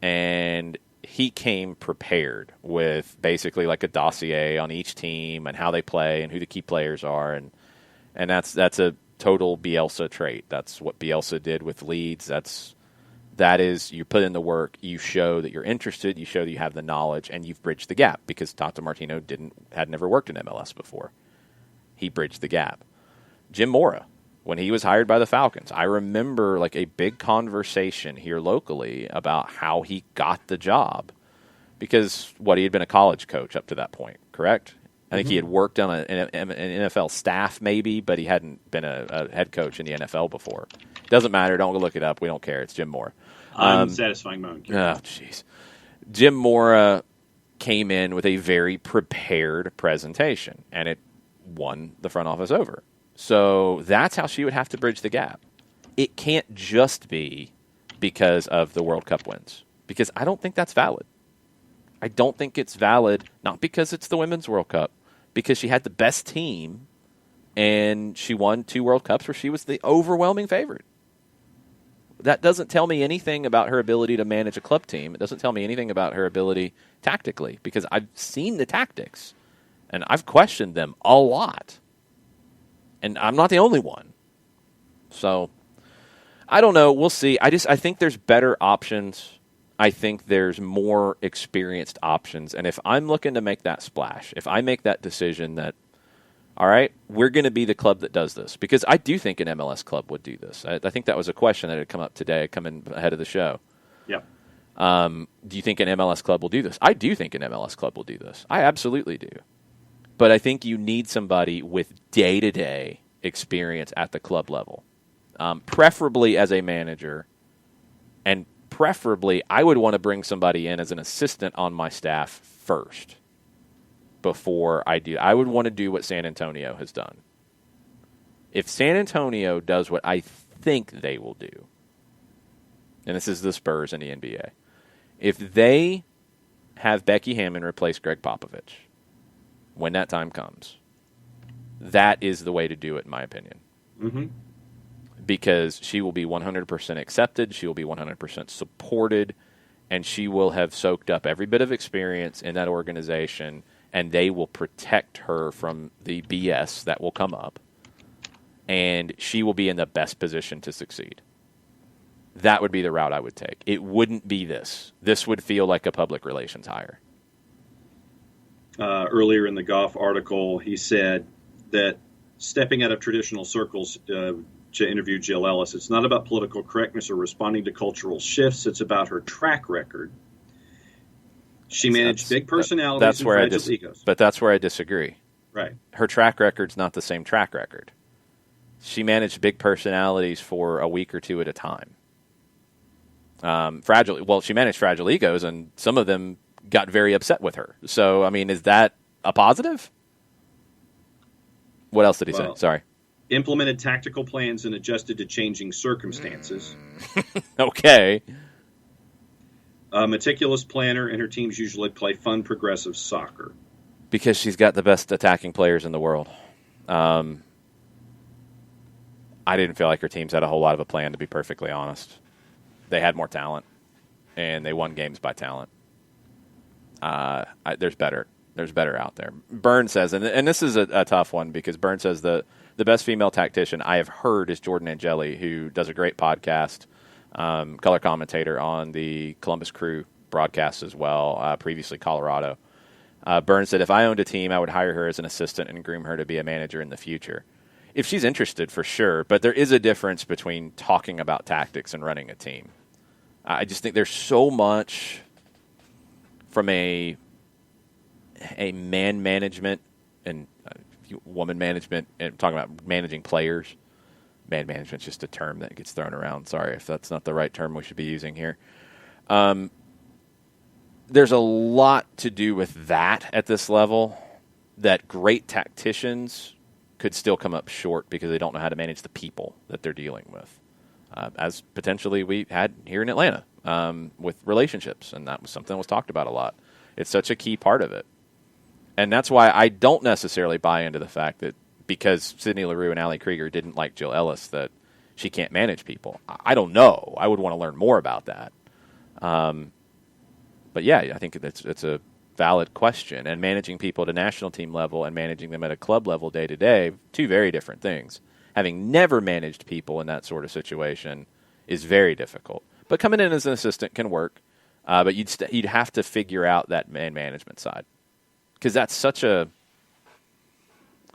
And he came prepared with basically like a dossier on each team and how they play and who the key players are. And that's a total Bielsa trait. That's what Bielsa did with Leeds. That is, you put in the work, you show that you're interested, you show that you have the knowledge, and you've bridged the gap because Tata Martino had never worked in MLS before. He bridged the gap. Jim Mora, when he was hired by the Falcons, I remember like a big conversation here locally about how he got the job because he had been a college coach up to that point, correct? I think he had worked on an NFL staff maybe, but he hadn't been a head coach in the NFL before. Doesn't matter. Don't look it up. We don't care. It's Jim Mora. I'm satisfying my own curiosity. Oh, jeez. Jim Mora came in with a very prepared presentation, and it won the front office over. So that's how she would have to bridge the gap. It can't just be because of the World Cup wins, because I don't think that's valid. I don't think it's valid, not because it's the Women's World Cup, because she had the best team, and she won 2 World Cups where she was the overwhelming favorite. That doesn't tell me anything about her ability to manage a club team. It doesn't tell me anything about her ability tactically, because I've seen the tactics, and I've questioned them a lot. And I'm not the only one. So, I don't know. We'll see. I think there's better options. I think there's more experienced options. And if I'm looking to make that splash, if I make that decision that, all right, we're going to be the club that does this, because I do think an MLS club would do this. I think that was a question that had come up today, coming ahead of the show. Yeah. Do you think an MLS club will do this? I do think an MLS club will do this. I absolutely do. But I think you need somebody with day-to-day experience at the club level, preferably as a manager, and preferably I would want to bring somebody in as an assistant on my staff first before I do. I would want to do what San Antonio has done. If San Antonio does what I think they will do, and this is the Spurs in the NBA, if they have Becky Hammon replace Greg Popovich when that time comes, that is the way to do it, in my opinion. Mm-hmm. Because she will be 100% accepted, she will be 100% supported, and she will have soaked up every bit of experience in that organization, and they will protect her from the BS that will come up, and she will be in the best position to succeed. That would be the route I would take. It wouldn't be this. This would feel like a public relations hire. Earlier in the Goff article, he said that stepping out of traditional circles to interview Jill Ellis, it's not about political correctness or responding to cultural shifts. It's about her track record. She managed big personalities and fragile egos. But that's where I disagree. Right. Her track record's not the same track record. She managed big personalities for a week or two at a time. She managed fragile egos, and some of them got very upset with her. So, I mean, is that a positive? What else did he say? Sorry. Implemented tactical plans and adjusted to changing circumstances. Okay. A meticulous planner, and her teams usually play fun, progressive soccer. Because she's got the best attacking players in the world. I didn't feel like her teams had a whole lot of a plan, to be perfectly honest. They had more talent, and they won games by talent. There's better. There's better out there. Byrne says, and this is a tough one, because Byrne says the best female tactician I have heard is Jordan Angeli, who does a great podcast, color commentator on the Columbus Crew broadcast as well, previously Colorado. Byrne said, if I owned a team, I would hire her as an assistant and groom her to be a manager in the future. If she's interested, for sure, but there is a difference between talking about tactics and running a team. I just think there's so much from a man management and woman management, and talking about managing players. Man management is just a term that gets thrown around. Sorry if that's not the right term we should be using here. There's a lot to do with that at this level that great tacticians could still come up short because they don't know how to manage the people that they're dealing with, as potentially we had here in Atlanta with relationships, and that was something that was talked about a lot. It's such a key part of it. And that's why I don't necessarily buy into the fact that because Sydney LaRue and Allie Krieger didn't like Jill Ellis that she can't manage people. I don't know. I would want to learn more about that. But yeah, I think it's a valid question. And managing people at a national team level and managing them at a club level day to day, two very different things. Having never managed people in that sort of situation is very difficult. But coming in as an assistant can work. But you'd have to figure out that man management side, because that's such a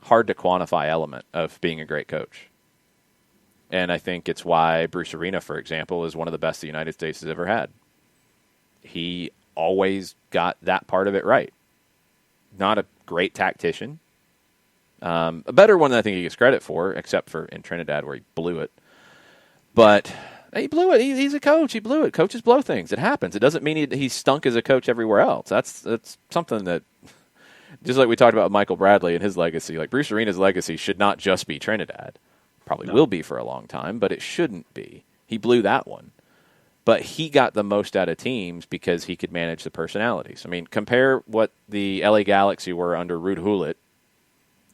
hard to quantify element of being a great coach. And I think it's why Bruce Arena, for example, is one of the best the United States has ever had. He always got that part of it right. Not a great tactician. A better one than I think he gets credit for, except for in Trinidad where he blew it. But he blew it. He's a coach. He blew it. Coaches blow things. It happens. It doesn't mean he stunk as a coach everywhere else. That's something that, just like we talked about Michael Bradley and his legacy, like Bruce Arena's legacy should not just be Trinidad. Probably will be for a long time, but it shouldn't be. He blew that one. But he got the most out of teams because he could manage the personalities. I mean, compare what the LA Galaxy were under Ruud Gullit,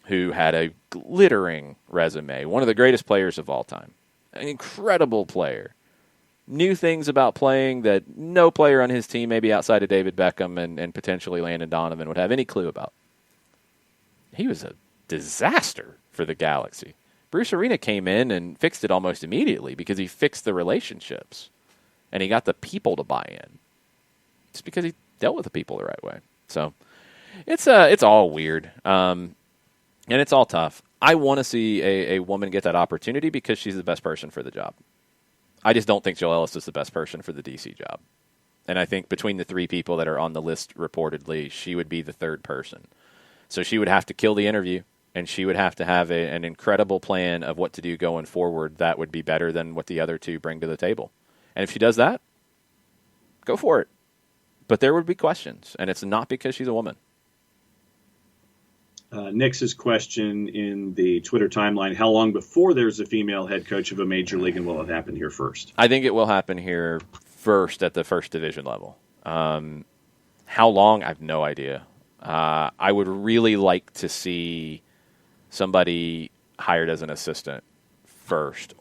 who had a glittering resume, one of the greatest players of all time, an incredible player, knew things about playing that no player on his team, maybe outside of David Beckham and potentially Landon Donovan, would have any clue about. He was a disaster for the Galaxy. Bruce Arena came in and fixed it almost immediately because he fixed the relationships and he got the people to buy in. It's because he dealt with the people the right way. So it's all weird. And it's all tough. I want to see a woman get that opportunity because she's the best person for the job. I just don't think Jill Ellis is the best person for the DC job. And I think between the three people that are on the list reportedly, she would be the third person. So she would have to kill the interview. And she would have to have an incredible plan of what to do going forward that would be better than what the other two bring to the table. And if she does that, go for it. But there would be questions, and it's not because she's a woman. Nix's question in the Twitter timeline, how long before there's a female head coach of a major league, and will it happen here first? I think it will happen here first at the first division level. How long? I have no idea. I would really like to see somebody hired as an assistant first.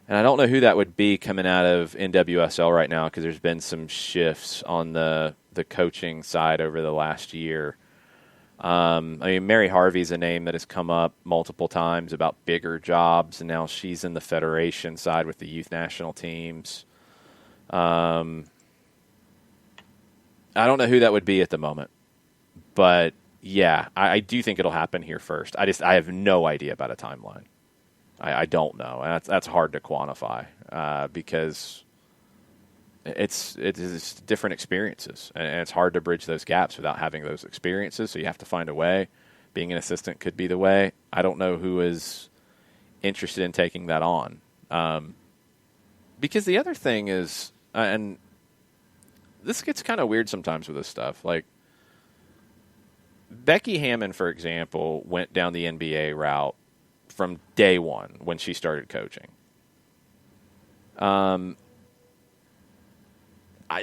And I don't know who that would be coming out of NWSL right now because there's been some shifts on the coaching side over the last year. I mean, Mary Harvey's a name that has come up multiple times about bigger jobs, and now she's in the federation side with the youth national teams. I don't know who that would be at the moment, but yeah, I do think it'll happen here first. I have no idea about a timeline. I don't know. And that's hard to quantify because it's different experiences, and it's hard to bridge those gaps without having those experiences. So you have to find a way. Being an assistant could be the way. I don't know who is interested in taking that on. Because the other thing is, and this gets kind of weird sometimes with this stuff, like Becky Hammon, for example, went down the NBA route from day one when she started coaching.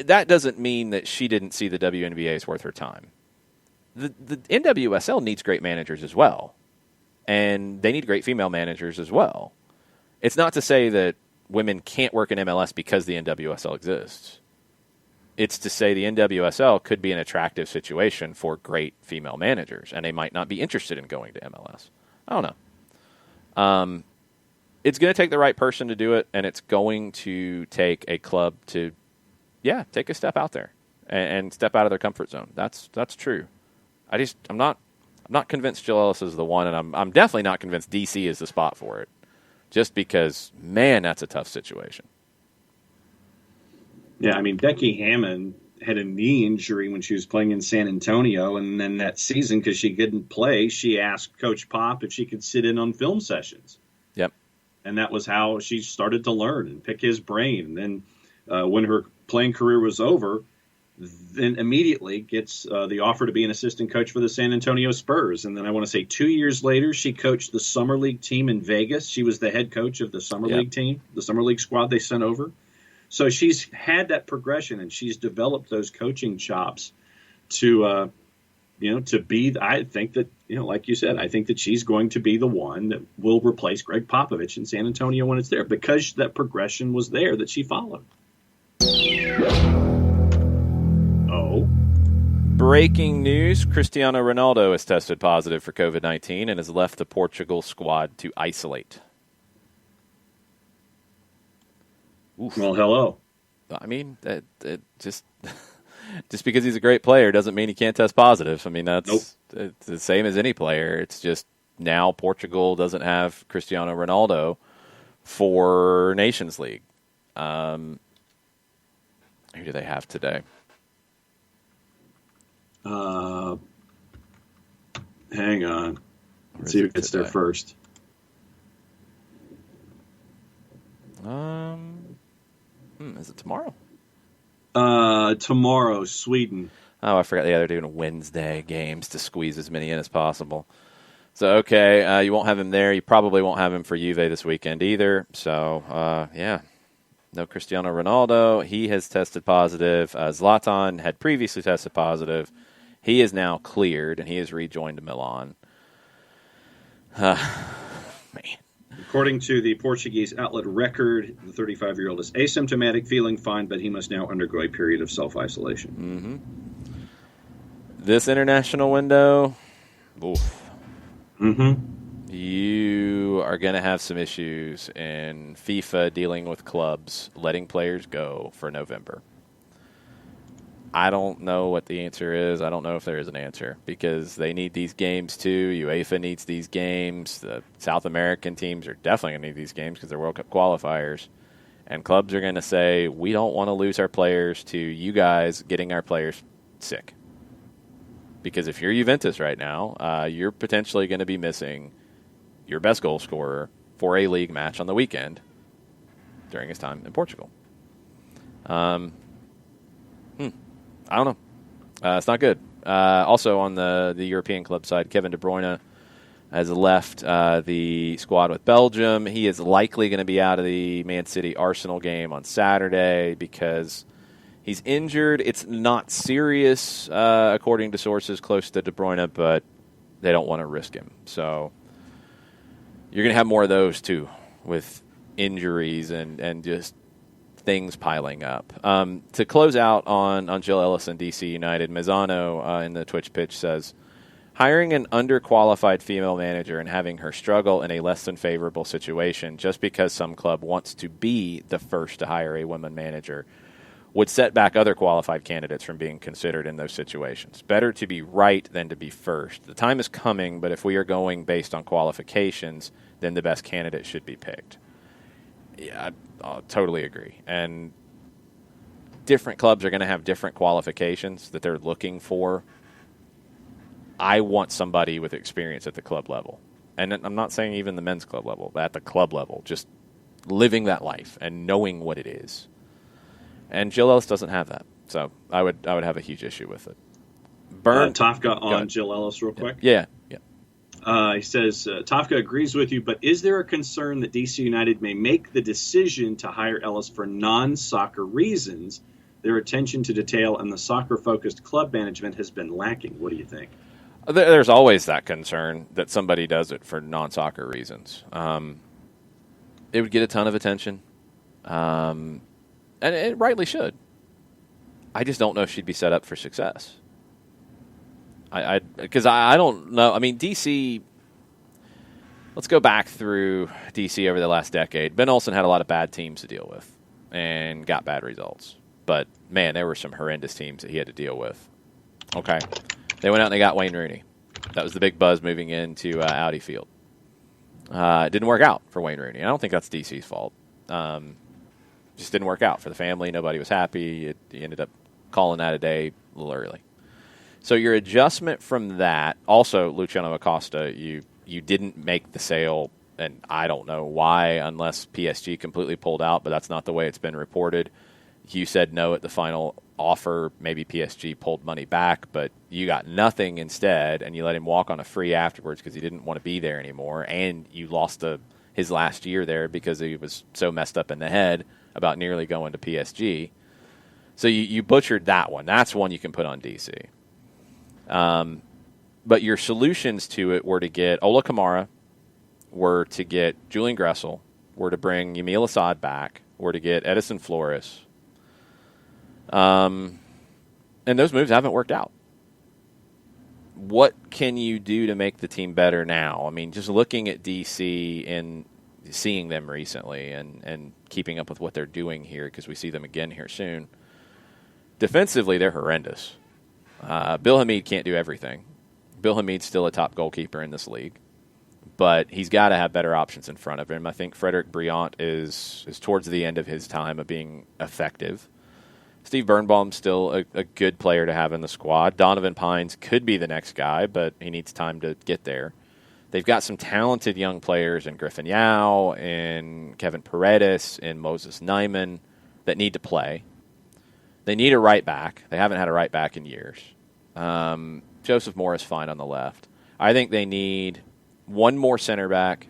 That doesn't mean that she didn't see the WNBA is worth her time. The NWSL needs great managers as well, and they need great female managers as well. It's not to say that women can't work in MLS because the NWSL exists. It's to say the NWSL could be an attractive situation for great female managers, and they might not be interested in going to MLS. I don't know. It's going to take the right person to do it, and it's going to take a club to, take a step out there and step out of their comfort zone. That's true. I'm not convinced Jill Ellis is the one, and I'm definitely not convinced DC is the spot for it. Just because, man, that's a tough situation. Yeah, I mean, Becky Hammon had a knee injury when she was playing in San Antonio, and then that season, because she couldn't play, she asked Coach Pop if she could sit in on film sessions. Yep. And that was how she started to learn and pick his brain. And then when her playing career was over, then immediately gets the offer to be an assistant coach for the San Antonio Spurs. And then I want to say 2 years later, she coached the Summer League team in Vegas. She was the head coach of the Summer League team, the Summer League squad they sent over. So she's had that progression, and she's developed those coaching chops to, to be. I think that, like you said, I think that she's going to be the one that will replace Greg Popovich in San Antonio when it's there, because that progression was there that she followed. Breaking news, Cristiano Ronaldo has tested positive for COVID-19 and has left the Portugal squad to isolate. Oof. Well, hello. I mean, just because he's a great player doesn't mean he can't test positive. I mean, it's the same as any player. It's just now Portugal doesn't have Cristiano Ronaldo for Nations League. Who do they have today? Hang on. Let's see who gets there first. Is it tomorrow? Tomorrow, Sweden. Oh, I forgot. Yeah, they're doing Wednesday games to squeeze as many in as possible. So, okay, you won't have him there. You probably won't have him for Juve this weekend either. So, no Cristiano Ronaldo. He has tested positive. Zlatan had previously tested positive. He is now cleared, and he has rejoined Milan. Man. According to the Portuguese outlet Record, the 35-year-old is asymptomatic, feeling fine, but he must now undergo a period of self-isolation. Mm-hmm. This international window, oof. Mm-hmm. You are going to have some issues in FIFA dealing with clubs letting players go for November. I don't know what the answer is. I don't know if there is an answer, because they need these games too. UEFA needs these games. The South American teams are definitely going to need these games because they're World Cup qualifiers. And clubs are going to say, we don't want to lose our players to you guys getting our players sick. Because if you're Juventus right now, you're potentially going to be missing your best goal scorer for a league match on the weekend during his time in Portugal. I don't know. It's not good. Also on the European club side, Kevin De Bruyne has left the squad with Belgium. He is likely going to be out of the Man City Arsenal game on Saturday because he's injured. It's not serious, according to sources close to De Bruyne, but they don't want to risk him. So you're going to have more of those, too, with injuries and just things piling up. To close out on Jill Ellis and DC United, Mazzano in the Twitch pitch says, hiring an underqualified female manager and having her struggle in a less than favorable situation just because some club wants to be the first to hire a woman manager would set back other qualified candidates from being considered in those situations. Better to be right than to be first. The time is coming, but if we are going based on qualifications, then the best candidate should be picked. Yeah, I totally agree. And different clubs are going to have different qualifications that they're looking for. I want somebody with experience at the club level. And I'm not saying even the men's club level, but at the club level, just living that life and knowing what it is. And Jill Ellis doesn't have that. So I would have a huge issue with it. Tafka on Jill Ellis real quick. Yeah. He says, Tafka agrees with you, but is there a concern that DC United may make the decision to hire Ellis for non-soccer reasons? Their attention to detail and the soccer-focused club management has been lacking. What do you think? There's always that concern that somebody does it for non-soccer reasons. It would get a ton of attention, and it rightly should. I just don't know if she'd be set up for success. Because I don't know. I mean, DC, let's go back through DC over the last decade. Ben Olsen had a lot of bad teams to deal with and got bad results. But, man, there were some horrendous teams that he had to deal with. Okay. They went out and they got Wayne Rooney. That was the big buzz moving into Audi Field. It didn't work out for Wayne Rooney. I don't think that's DC's fault. Just didn't work out for the family. Nobody was happy. He ended up calling that a day a little early. So your adjustment from that, also Luciano Acosta, you didn't make the sale, and I don't know why, unless PSG completely pulled out, but that's not the way it's been reported. You said no at the final offer. Maybe PSG pulled money back, but you got nothing instead, and you let him walk on a free afterwards because he didn't want to be there anymore, and you lost his last year there because he was so messed up in the head about nearly going to PSG. So you butchered that one. That's one you can put on DC. But your solutions to it were to get Ola Kamara, were to get Julian Gressel, were to bring Yamil Assad back, were to get Edison Flores. And those moves haven't worked out. What can you do to make the team better now? I mean, just looking at DC and seeing them recently and keeping up with what they're doing here, because we see them again here soon. Defensively, they're horrendous. Bill Hamid can't do everything. Bill Hamid's still a top goalkeeper in this league, but he's got to have better options in front of him. I think Frederick Briant is towards the end of his time of being effective. Steve Birnbaum's still a good player to have in the squad. Donovan Pines could be the next guy, but he needs time to get there. They've got some talented young players in Griffin Yao, in Kevin Paredes, in Moses Nyman that need to play. They need a right back. They haven't had a right back in years. Joseph Moore is fine on the left. I think they need one more center back,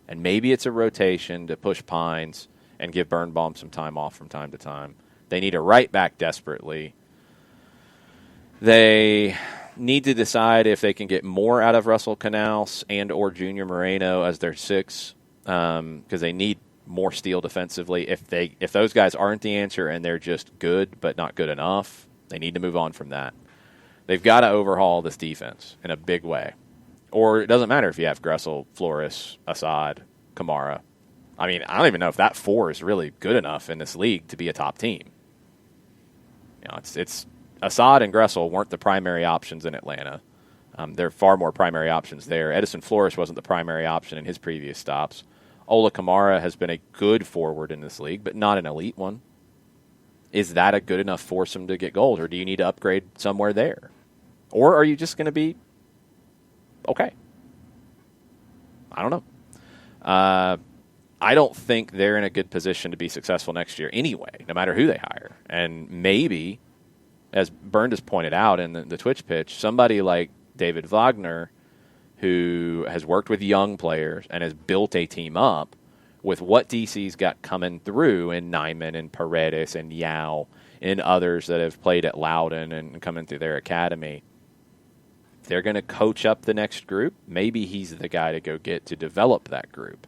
and maybe it's a rotation to push Pines and give Birnbaum some time off from time to time. They need a right back desperately. They need to decide if they can get more out of Russell Canals and or Junior Moreno as their 6, because they need more steel defensively. If those guys aren't the answer and they're just good but not good enough, they need to move on from that. They've got to overhaul this defense in a big way. Or it doesn't matter if you have Gressel, Flores, Assad, Kamara. I mean, I don't even know if that 4 is really good enough in this league to be a top team. You know, it's Assad and Gressel weren't the primary options in Atlanta. There are far more primary options there. Edison Flores wasn't the primary option in his previous stops. Ola Kamara has been a good forward in this league, but not an elite one. Is that a good enough foursome to get gold, or do you need to upgrade somewhere there? Or are you just going to be okay? I don't know. I don't think they're in a good position to be successful next year anyway, no matter who they hire. And maybe, as Bernd has pointed out in the Twitch pitch, somebody like David Wagner, who has worked with young players and has built a team up with what DC's got coming through in Nyman and Paredes and Yao and others that have played at Loudoun and coming through their academy. If they're going to coach up the next group, maybe he's the guy to go get to develop that group.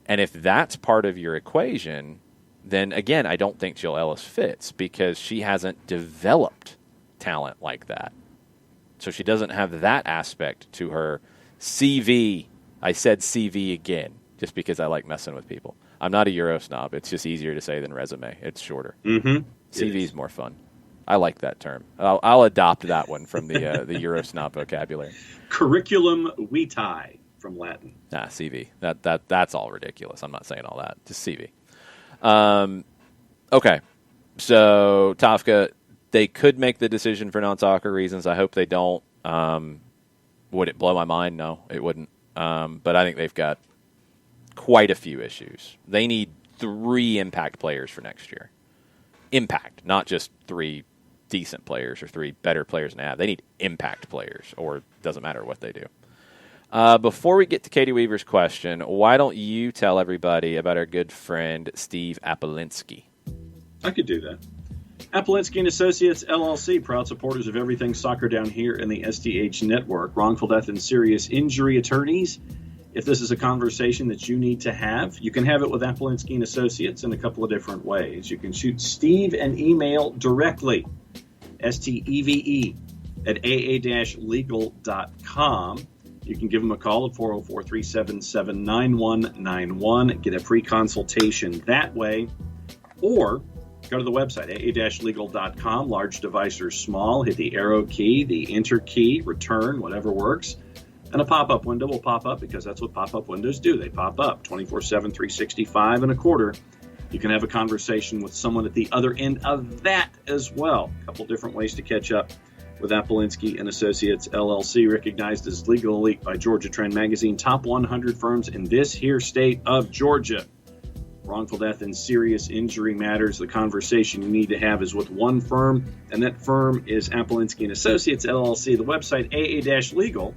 And if that's part of your equation, then again, I don't think Jill Ellis fits because she hasn't developed talent like that. So she doesn't have that aspect to her CV. I said CV again, just because I like messing with people. I'm not a Euro snob. It's just easier to say than resume. It's shorter. Mm-hmm. CV is more fun. I like that term. I'll adopt that one from the Euro snob vocabulary. Curriculum vitae from Latin. CV. That's all ridiculous. I'm not saying all that. Just CV. Okay. So, Tafka, they could make the decision for non-soccer reasons. I hope they don't. Would it blow my mind? No, it wouldn't. But I think they've got quite a few issues. They need 3 impact players for next year. Impact, not just 3 decent players or 3 better players than they need impact players, or it doesn't matter what they do. Before we get to Katie Weaver's question, why don't you tell everybody about our good friend Steve Apolinsky? I could do that. Apolinsky & Associates, LLC, proud supporters of everything soccer down here in the SDH network. Wrongful death and serious injury attorneys. If this is a conversation that you need to have, you can have it with Apolinsky & Associates in a couple of different ways. You can shoot Steve an email directly, STEVE, at aa-legal.com. You can give them a call at 404-377-9191. Get a free consultation that way. Or go to the website, aa-legal.com, large device or small. Hit the arrow key, the enter key, return, whatever works. And a pop-up window will pop up because that's what pop-up windows do. They pop up 24/7, 365 and a quarter. You can have a conversation with someone at the other end of that as well. A couple different ways to catch up with Apolinsky & Associates, LLC, recognized as Legal Elite by Georgia Trend Magazine, top 100 firms in this here state of Georgia. Wrongful death and serious injury matters. The conversation you need to have is with one firm, and that firm is Apolinsky and Associates, LLC. The website, aa-legal.com.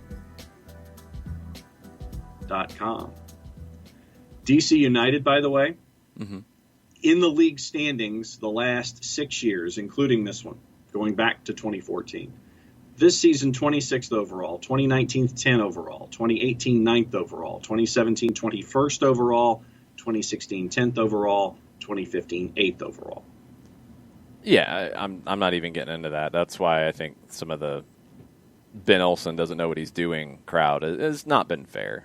DC United, by the way, in the league standings the last 6 years, including this one, going back to 2014. This season, 26th overall, 2019, 10 overall, 2018, 9th overall, 2017, 21st overall, 2016, 10th overall, 2015, 8th overall. Yeah, I'm not even getting into that. That's why I think some of the Ben Olsen doesn't know what he's doing crowd has not been fair.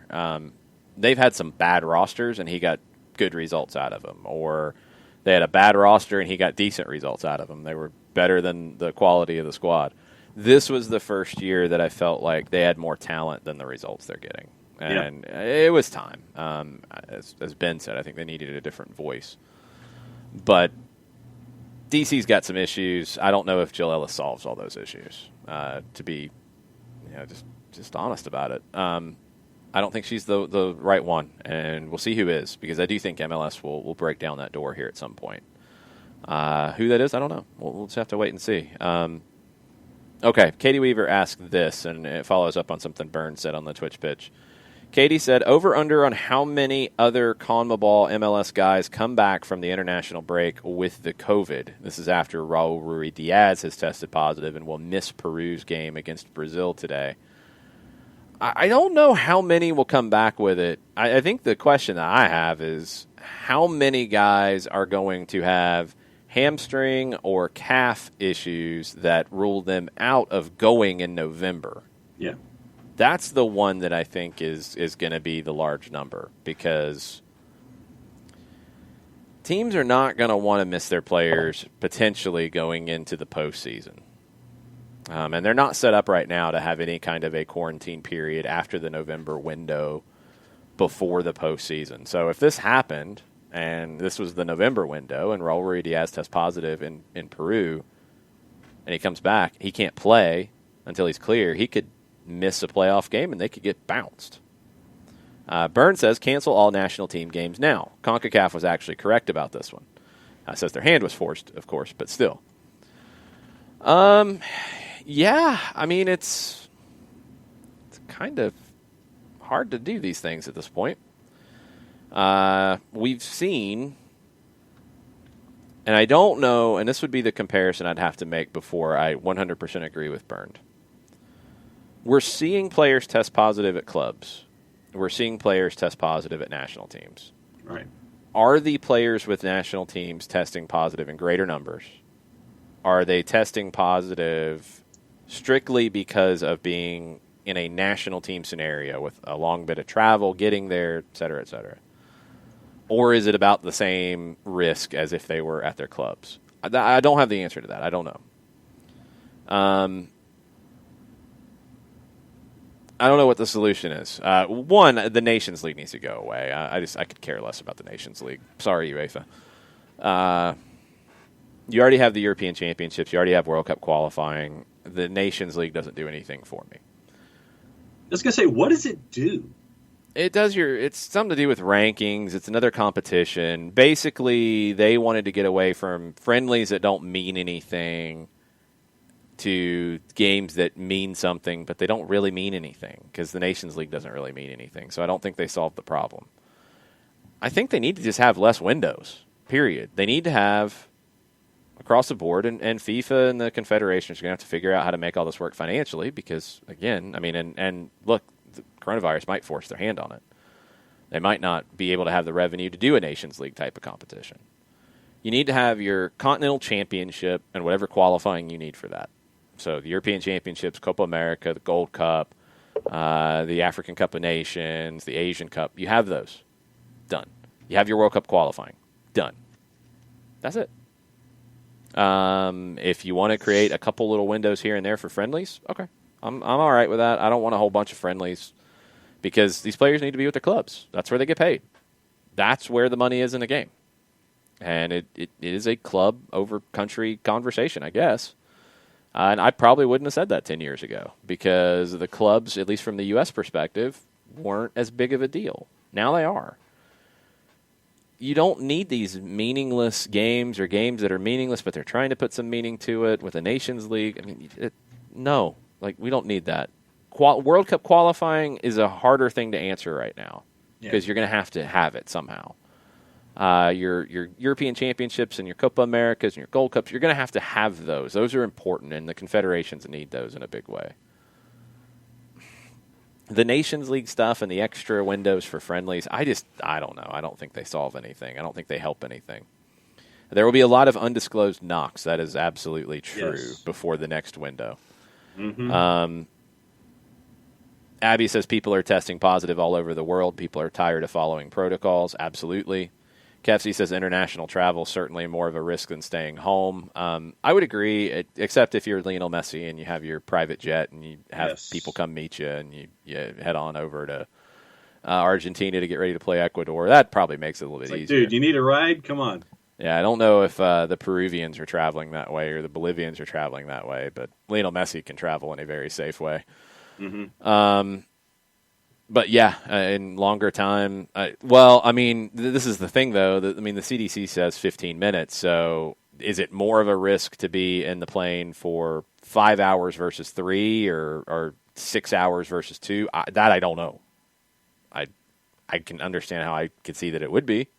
They've had some bad rosters, and he got good results out of them. Or they had a bad roster, and he got decent results out of them. They were better than the quality of the squad. This was the first year that I felt like they had more talent than the results they're getting. And It was time. As Ben said, I think they needed a different voice. But DC's got some issues. I don't know if Jill Ellis solves all those issues, to be just honest about it. I don't think she's the right one, and we'll see who is, because I do think MLS will break down that door here at some point. Who that is, I don't know. We'll just have to wait and see. Okay, Katie Weaver asked this, and it follows up on something Burns said on the Twitch pitch. Katie said, over-under on how many other CONMEBOL MLS guys come back from the international break with the COVID. This is after Raul Ruiz-Diaz has tested positive and will miss Peru's game against Brazil today. I don't know how many will come back with it. I think the question that I have is how many guys are going to have hamstring or calf issues that rule them out of going in November. Yeah. That's the one that I think is going to be the large number, because teams are not going to want to miss their players potentially going into the postseason. And they're not set up right now to have any kind of a quarantine period after the November window before the postseason. So if this happened, and this was the November window, and Raul Ruiz-Diaz tests positive in Peru, and he comes back, he can't play until he's clear. He could miss a playoff game, and they could get bounced. Burns says, cancel all national team games now. CONCACAF was actually correct about this one. Says their hand was forced, of course, but still. Yeah, I mean, it's kind of hard to do these things at this point. We've seen, and I don't know, and this would be the comparison I'd have to make before I 100% agree with Bernd. We're seeing players test positive at clubs. We're seeing players test positive at national teams. Right. Are the players with national teams testing positive in greater numbers? Are they testing positive strictly because of being in a national team scenario with a long bit of travel, getting there, et cetera, et cetera? Or is it about the same risk as if they were at their clubs? I don't have the answer to that. I don't know. I don't know what the solution is. One, the Nations League needs to go away. I could care less about the Nations League. Sorry, UEFA. You already have the European Championships. You already have World Cup qualifying. The Nations League doesn't do anything for me. I was going to say, what does it do? It's something to do with rankings. It's another competition. Basically, they wanted to get away from friendlies that don't mean anything to games that mean something, but they don't really mean anything, because the Nations League doesn't really mean anything. So I don't think they solved the problem. I think they need to just have less windows, period. They need to have across the board, and FIFA and the confederations are going to have to figure out how to make all this work financially, because, again, I mean, and look, the coronavirus might force their hand on it. They might not be able to have the revenue to do a Nations League type of competition. You need to have your Continental Championship and whatever qualifying you need for that. So the European Championships, Copa America, the Gold Cup, the African Cup of Nations, the Asian Cup. You have those. Done. You have your World Cup qualifying. Done. That's it. If you want to create a couple little windows here and there for friendlies, okay. I'm all right with that. I don't want a whole bunch of friendlies, because these players need to be with their clubs. That's where they get paid. That's where the money is in the game. And it is a club over country conversation, I guess. And I probably wouldn't have said that 10 years ago, because the clubs, at least from the U.S. perspective, weren't as big of a deal. Now they are. you don't need these meaningless games or games that are meaningless, but they're trying to put some meaning to it with the Nations League. I mean, no, like we don't need that. World Cup qualifying is a harder thing to answer right now because you're going to have it somehow. Your European Championships and your Copa Americas and your Gold Cups, you're going to have those. Those are important, and the confederations need those in a big way. The Nations League stuff and the extra windows for friendlies, I don't know. I don't think they solve anything. I don't think they help anything. There will be a lot of undisclosed knocks. That is absolutely true before the next window. Mm-hmm. Abby says people are testing positive all over the world. People are tired of following protocols. Absolutely. Kefsey says international travel is certainly more of a risk than staying home. I would agree, except if you're Lionel Messi and you have your private jet and you have people come meet you and you head on over to Argentina to get ready to play Ecuador. That probably makes it a little bit easier. Dude, you need a ride? Come on. Yeah, I don't know if the Peruvians are traveling that way or the Bolivians are traveling that way, but Lionel Messi can travel in a very safe way. Mm-hmm. But yeah, in longer time. This is the thing, though. The CDC says 15 minutes. So is it more of a risk to be in the plane for 5 hours versus 3 or 6 hours versus 2? That I don't know. I can understand how I could see that it would be,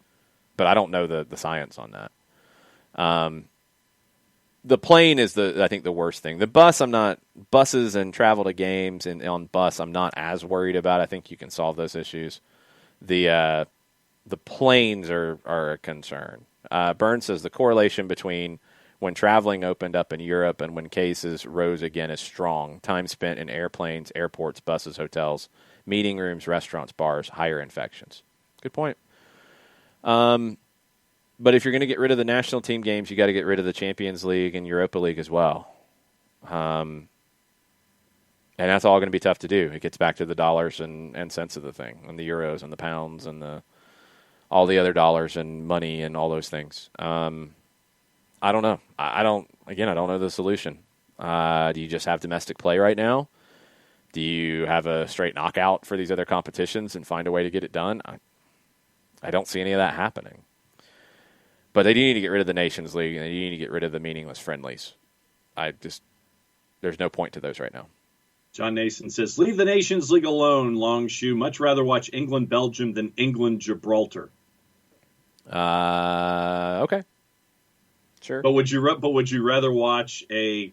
but I don't know the science on that. The plane is I think the worst thing. The bus, buses and travel to games and on bus, I'm not as worried about. I think you can solve those issues. The planes are a concern. Burns says the correlation between when traveling opened up in Europe and when cases rose again is strong. Time spent in airplanes, airports, buses, hotels, meeting rooms, restaurants, bars, higher infections. Good point. But if you're going to get rid of the national team games, you got to get rid of the Champions League and Europa League as well. And that's all going to be tough to do. It gets back to the dollars and cents of the thing, and the euros and the pounds and all the other dollars and money and all those things. I don't know. I don't know the solution. Do you just have domestic play right now? Do you have a straight knockout for these other competitions and find a way to get it done? I don't see any of that happening. But they do need to get rid of the Nations League, and they do need to get rid of the meaningless friendlies. There's no point to those right now. John Nason says, leave the Nations League alone, Longshoe. Much rather watch England-Belgium than England-Gibraltar. Okay. Sure. But would you rather watch a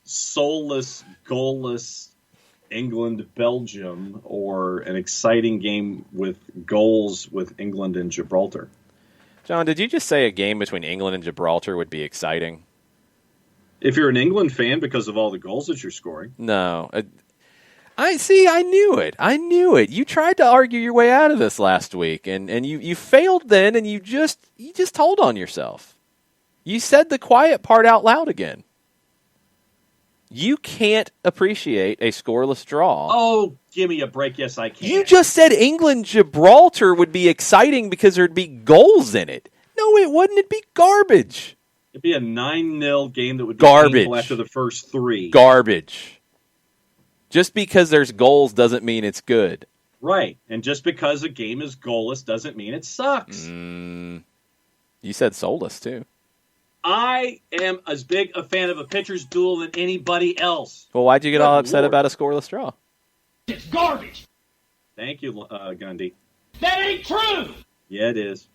soulless, goalless England-Belgium or an exciting game with goals with England and Gibraltar? John, did you just say a game between England and Gibraltar would be exciting? If you're an England fan because of all the goals that you're scoring. No. I knew it. You tried to argue your way out of this last week, and you failed then, and you just told on yourself. You said the quiet part out loud again. You can't appreciate a scoreless draw. Oh, give me a break. Yes, I can. You just said England-Gibraltar would be exciting because there'd be goals in it. No, it wouldn't. It'd be garbage. It'd be a 9-0 game that would be garbage painful after the first 3. Garbage. Just because there's goals doesn't mean it's good. Right. And just because a game is goalless doesn't mean it sucks. You said soulless, too. I am as big a fan of a pitcher's duel than anybody else. Well, why'd you get all upset about a scoreless draw? It's garbage. Thank you, Gundy. That ain't true. Yeah, it is.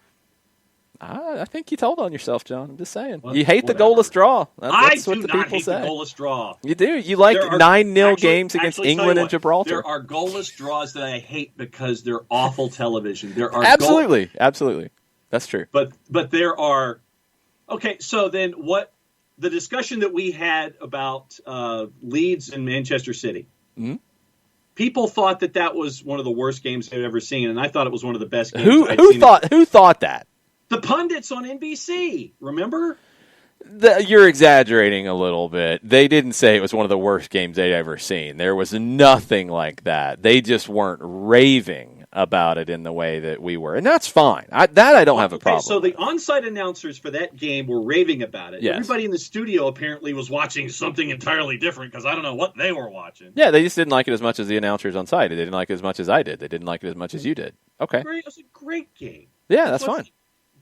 I think you told on yourself, John. I'm just saying. Well, you hate whatever. the goalless draw. That's I what do the not people hate say. The goalless draw. You do. You like 9-0 games against England and Gibraltar. There are goalless draws that I hate because they're awful television. There are absolutely. That's true. But there are. Okay, so then what? The discussion that we had about Leeds and Manchester City. Mm-hmm. People thought that was one of the worst games they've ever seen, and I thought it was one of the best games. Who thought that? The pundits on NBC. Remember? You're exaggerating a little bit. They didn't say it was one of the worst games they'd ever seen. There was nothing like that. They just weren't raving about it in the way that we were. And that's fine. I don't have a problem. So the on-site announcers for that game were raving about it. Yes. Everybody in the studio apparently was watching something entirely different because I don't know what they were watching. Yeah, they just didn't like it as much as the announcers on site. They didn't like it as much as I did. They didn't like it as much as you did. Okay. It was a great game. Yeah, that's fine.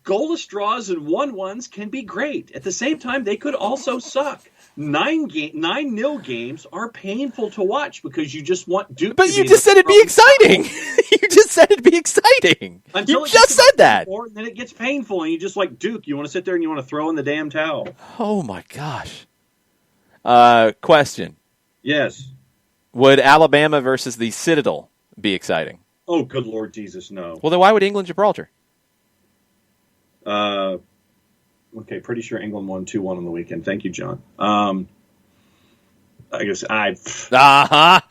goalless draws and 1-1s can be great. At the same time, they could also suck. 9-0 games are painful to watch because you just want Duke. But you just said it'd be exciting. You just said it'd be exciting. You just said that. And then it gets painful, and you just like Duke. You want to sit there and you want to throw in the damn towel. Oh my gosh. Question. Yes. Would Alabama versus the Citadel be exciting? Oh, good Lord Jesus, no. Well, then why would England Gibraltar? Okay, pretty sure England won 2-1 on the weekend. Thank you, John. I guess Aha.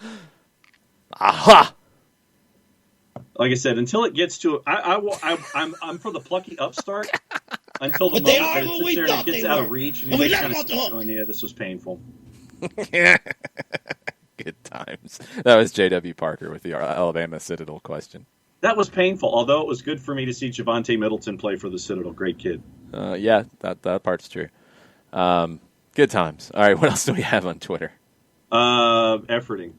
Like I said, until it gets to, I'm for the plucky upstart until the moment that it sits there and it gets out of reach and you're just kind of going, yeah, this was painful. Good times. That was J.W. Parker with the Alabama Citadel question. That was painful, although it was good for me to see Javonte Middleton play for the Citadel. Great kid. Yeah, that part's true. Good times. All right, what else do we have on Twitter? Efforting.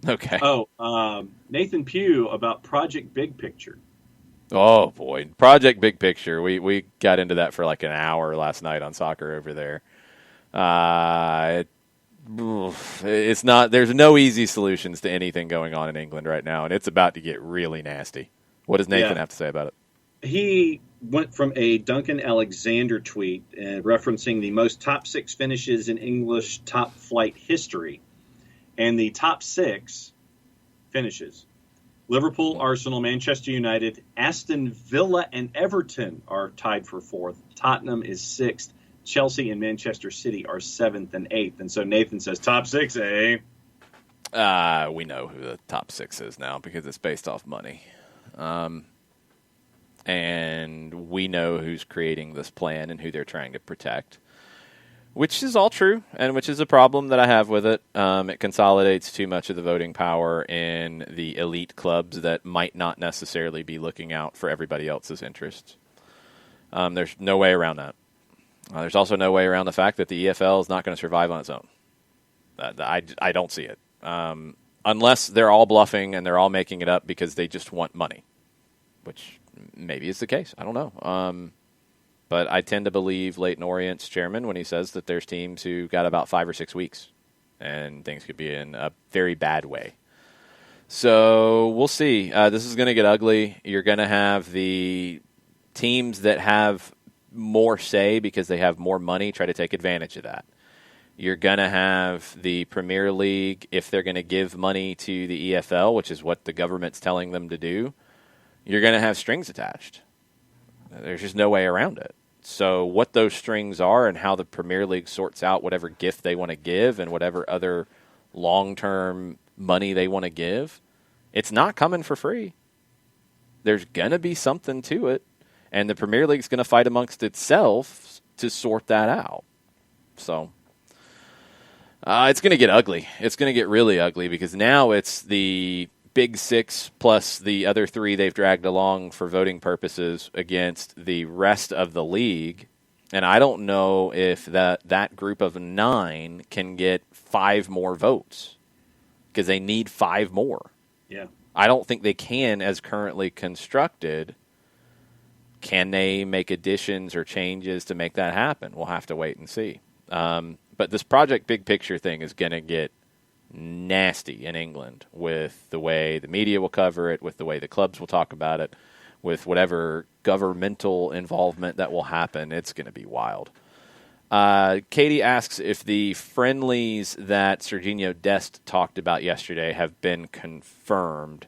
Okay. Oh, Nathan Pugh about Project Big Picture. Oh, boy. Project Big Picture. We got into that for like an hour last night on Soccer Over There. It's not. There's no easy solutions to anything going on in England right now, and it's about to get really nasty. What does Nathan have to say about it? He went from a Duncan Alexander tweet referencing the most top 6 finishes in English top flight history, and the top 6 finishes: Liverpool, Arsenal, Manchester United, Aston Villa, and Everton are tied for 4th. Tottenham is 6th. Chelsea and Manchester City are 7th and 8th. And so Nathan says, top 6, eh? We know who the top 6 is now because it's based off money. And we know who's creating this plan and who they're trying to protect, which is all true and which is a problem that I have with it. It consolidates too much of the voting power in the elite clubs that might not necessarily be looking out for everybody else's interests. There's no way around that. There's also no way around the fact that the EFL is not going to survive on its own. I don't see it. Unless they're all bluffing and they're all making it up because they just want money, which maybe is the case. I don't know. But I tend to believe Leyton Orient's chairman when he says that there's teams who got about 5 or 6 weeks and things could be in a very bad way. So we'll see. This is going to get ugly. You're going to have the teams that have more say because they have more money try to take advantage of that. You're going to have the Premier League, if they're going to give money to the EFL, which is what the government's telling them to do, you're going to have strings attached. There's just no way around it. So what those strings are and how the Premier League sorts out whatever gift they want to give and whatever other long-term money they want to give, it's not coming for free. There's going to be something to it. And the Premier League's going to fight amongst itself to sort that out. So it's going to get ugly. It's going to get really ugly because now it's the Big 6 plus the other 3 they've dragged along for voting purposes against the rest of the league. And I don't know if that group of 9 can get 5 more votes because they need 5 more. Yeah. I don't think they can as currently constructed. Can they make additions or changes to make that happen? We'll have to wait and see. But this Project Big Picture thing is going to get nasty in England with the way the media will cover it, with the way the clubs will talk about it, with whatever governmental involvement that will happen. It's going to be wild. Katie asks if the friendlies that Sergiño Dest talked about yesterday have been confirmed.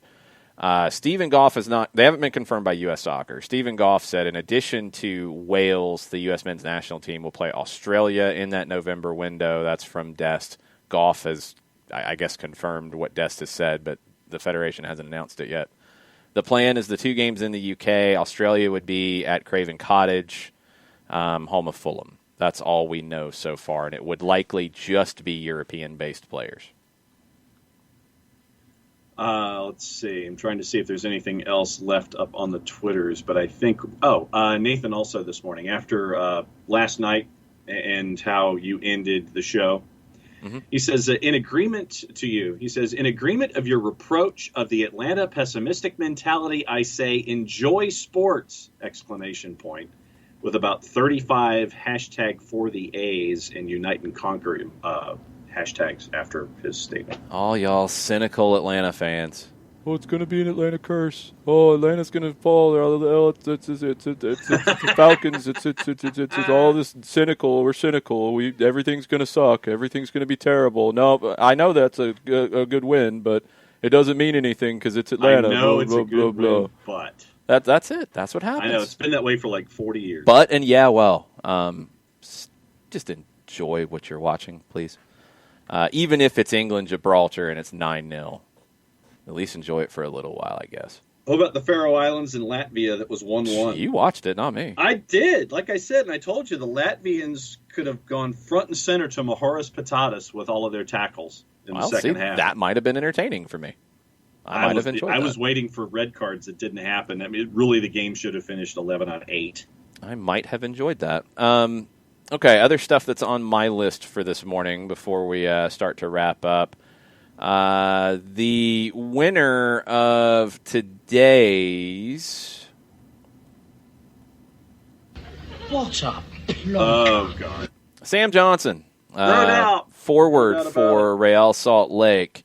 Stephen Goff is not. They haven't been confirmed by U.S. Soccer. Stephen Goff said, in addition to Wales, the U.S. men's national team will play Australia in that November window. That's from Dest. Goff has, I guess, confirmed what Dest has said, but the federation hasn't announced it yet. The plan is the 2 games in the U.K. Australia would be at Craven Cottage, home of Fulham. That's all we know so far, and it would likely just be European-based players. Let's see. I'm trying to see if there's anything else left up on the Twitters, but I think... Nathan also this morning, after last night and how you ended the show, he says, in agreement to you, he says, in agreement of your reproach of the Atlanta pessimistic mentality, I say, enjoy sports, exclamation point. with about 35 hashtag for the A's and Unite and Conquer hashtags after his statement. All y'all cynical Atlanta fans. Oh, it's going to be an Atlanta curse. Oh, Atlanta's going to fall. It's the Falcons. It's all this cynical. We're cynical. Everything's going to suck. Everything's going to be terrible. No, I know that's a good win, but it doesn't mean anything because it's Atlanta. I know it's a good win, but that's it. That's what happens. I know it's been that way for like 40 years. But and yeah, well, just enjoy what you're watching, please. Even if it's England Gibraltar and it's 9-0. At least enjoy it for a little while, I guess. What about the Faroe Islands and Latvia that was 1-1? You watched it, not me. I did. Like I said, and I told you, the Latvians could have gone front and center to Mahoras Patatas with all of their tackles in the second half. That might have been entertaining for me. I might have enjoyed that. I was waiting for red cards that didn't happen. I mean, really, the game should have finished 11-8. I might have enjoyed that. Okay, other stuff that's on my list for this morning before we start to wrap up. The winner of today's... What a plonker. Oh, God. Sam Johnson, forward for Real Salt Lake.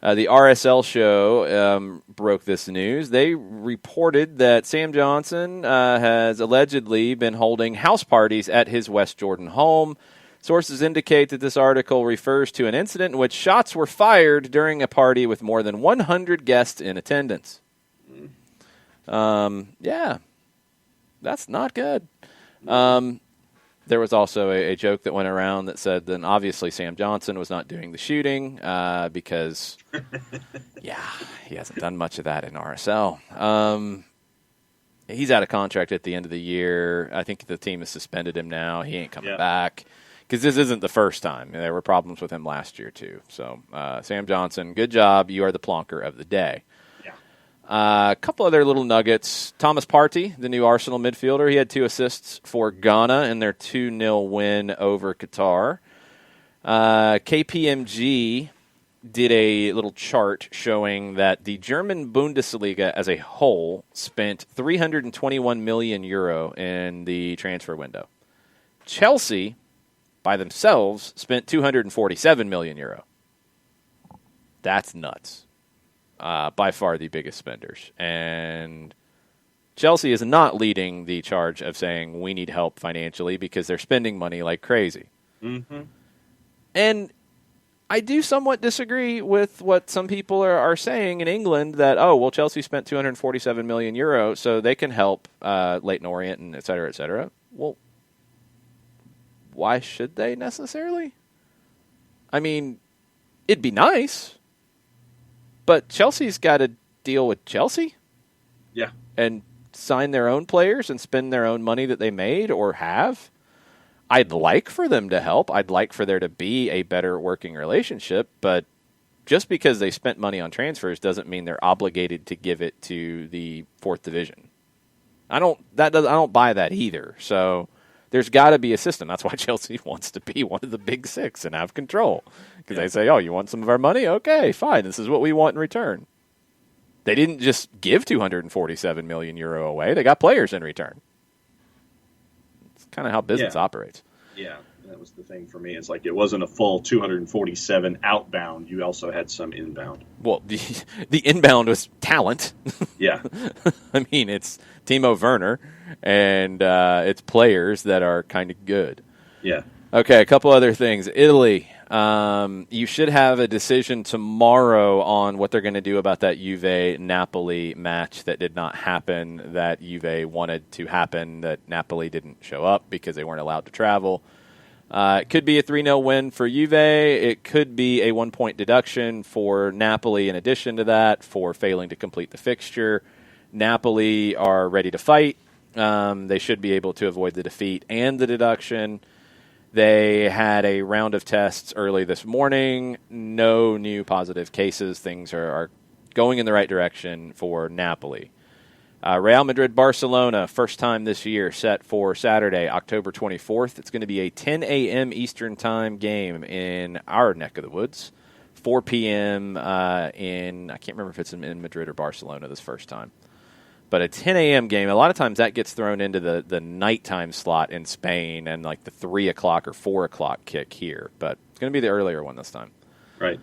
The RSL show broke this news. They reported that Sam Johnson has allegedly been holding house parties at his West Jordan home. Sources indicate that this article refers to an incident in which shots were fired during a party with more than 100 guests in attendance. Yeah, that's not good. There was also a joke that went around that said then obviously Sam Johnson was not doing the shooting because, yeah, he hasn't done much of that in RSL. He's out of contract at the end of the year. I think the team has suspended him now. He ain't coming back. Because this isn't the first time. There were problems with him last year, too. So, Sam Johnson, good job. You are the plonker of the day. Yeah. A couple other little nuggets. Thomas Partey, the new Arsenal midfielder, he had 2 assists for Ghana in their 2-0 win over Qatar. KPMG did a little chart showing that the German Bundesliga as a whole spent €321 million in the transfer window. Chelsea, by themselves, spent €247 million. That's nuts. By far the biggest spenders. And Chelsea is not leading the charge of saying we need help financially because they're spending money like crazy. Mm-hmm. And I do somewhat disagree with what some people are saying in England that, oh, well, Chelsea spent €247 million, so they can help Leyton Orient and et cetera, et cetera. Well, why should they necessarily? I mean, it'd be nice, but Chelsea's got to deal with Chelsea. Yeah. And sign their own players and spend their own money that they made or have. I'd like for them to help. I'd like for there to be a better working relationship, but just because they spent money on transfers doesn't mean they're obligated to give it to the 4th division. I don't buy that either. So there's got to be a system. That's why Chelsea wants to be one of the big 6 and have control. Because they say, oh, you want some of our money? Okay, fine. This is what we want in return. They didn't just give €247 million away. They got players in return. It's kind of how business operates. Yeah, that was the thing for me. It's like it wasn't a full 247 outbound. You also had some inbound. Well, the inbound was talent. Yeah. I mean, it's Timo Werner, and it's players that are kind of good. Yeah. Okay, a couple other things. Italy. You should have a decision tomorrow on what they're going to do about that Juve-Napoli match that did not happen, that Juve wanted to happen, that Napoli didn't show up because they weren't allowed to travel. It could be a 3-0 win for Juve. It could be a 1-point deduction for Napoli in addition to that for failing to complete the fixture. Napoli are ready to fight. They should be able to avoid the defeat and the deduction. They had a round of tests early this morning. No new positive cases. Things are going in the right direction for Napoli. Real Madrid-Barcelona, first time this year, set for Saturday, October 24th. It's going to be a 10 a.m. Eastern Time game in our neck of the woods. 4 p.m. I can't remember if it's in Madrid or Barcelona this first time. But a 10 a.m. game, a lot of times that gets thrown into the nighttime slot in Spain and like the 3 o'clock or 4 o'clock kick here. But it's going to be the earlier one this time. Right.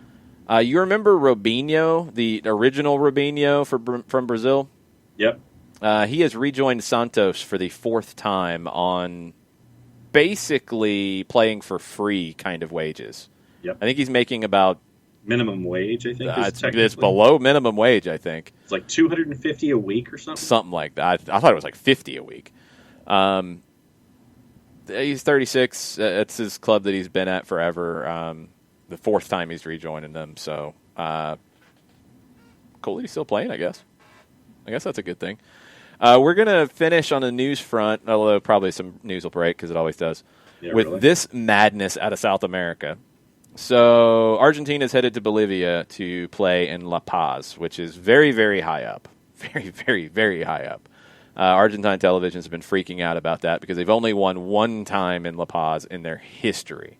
You remember Robinho, the original Robinho from Brazil? Yep. He has rejoined Santos for the 4th time on basically playing for free kind of wages. Yep. I think he's making about minimum wage, I think. It's below minimum wage, I think. It's like $250 a week or something. Something like that. I thought it was like $50 a week. He's 36. It's his club that he's been at forever. The 4th time he's rejoining them. So, cool that he's still playing, I guess. I guess that's a good thing. We're going to finish on the news front, although probably some news will break because it always does, with this madness out of South America. So Argentina is headed to Bolivia to play in La Paz, which is very, very high up. Very, very, very high up. Argentine television has been freaking out about that because they've only won one time in La Paz in their history.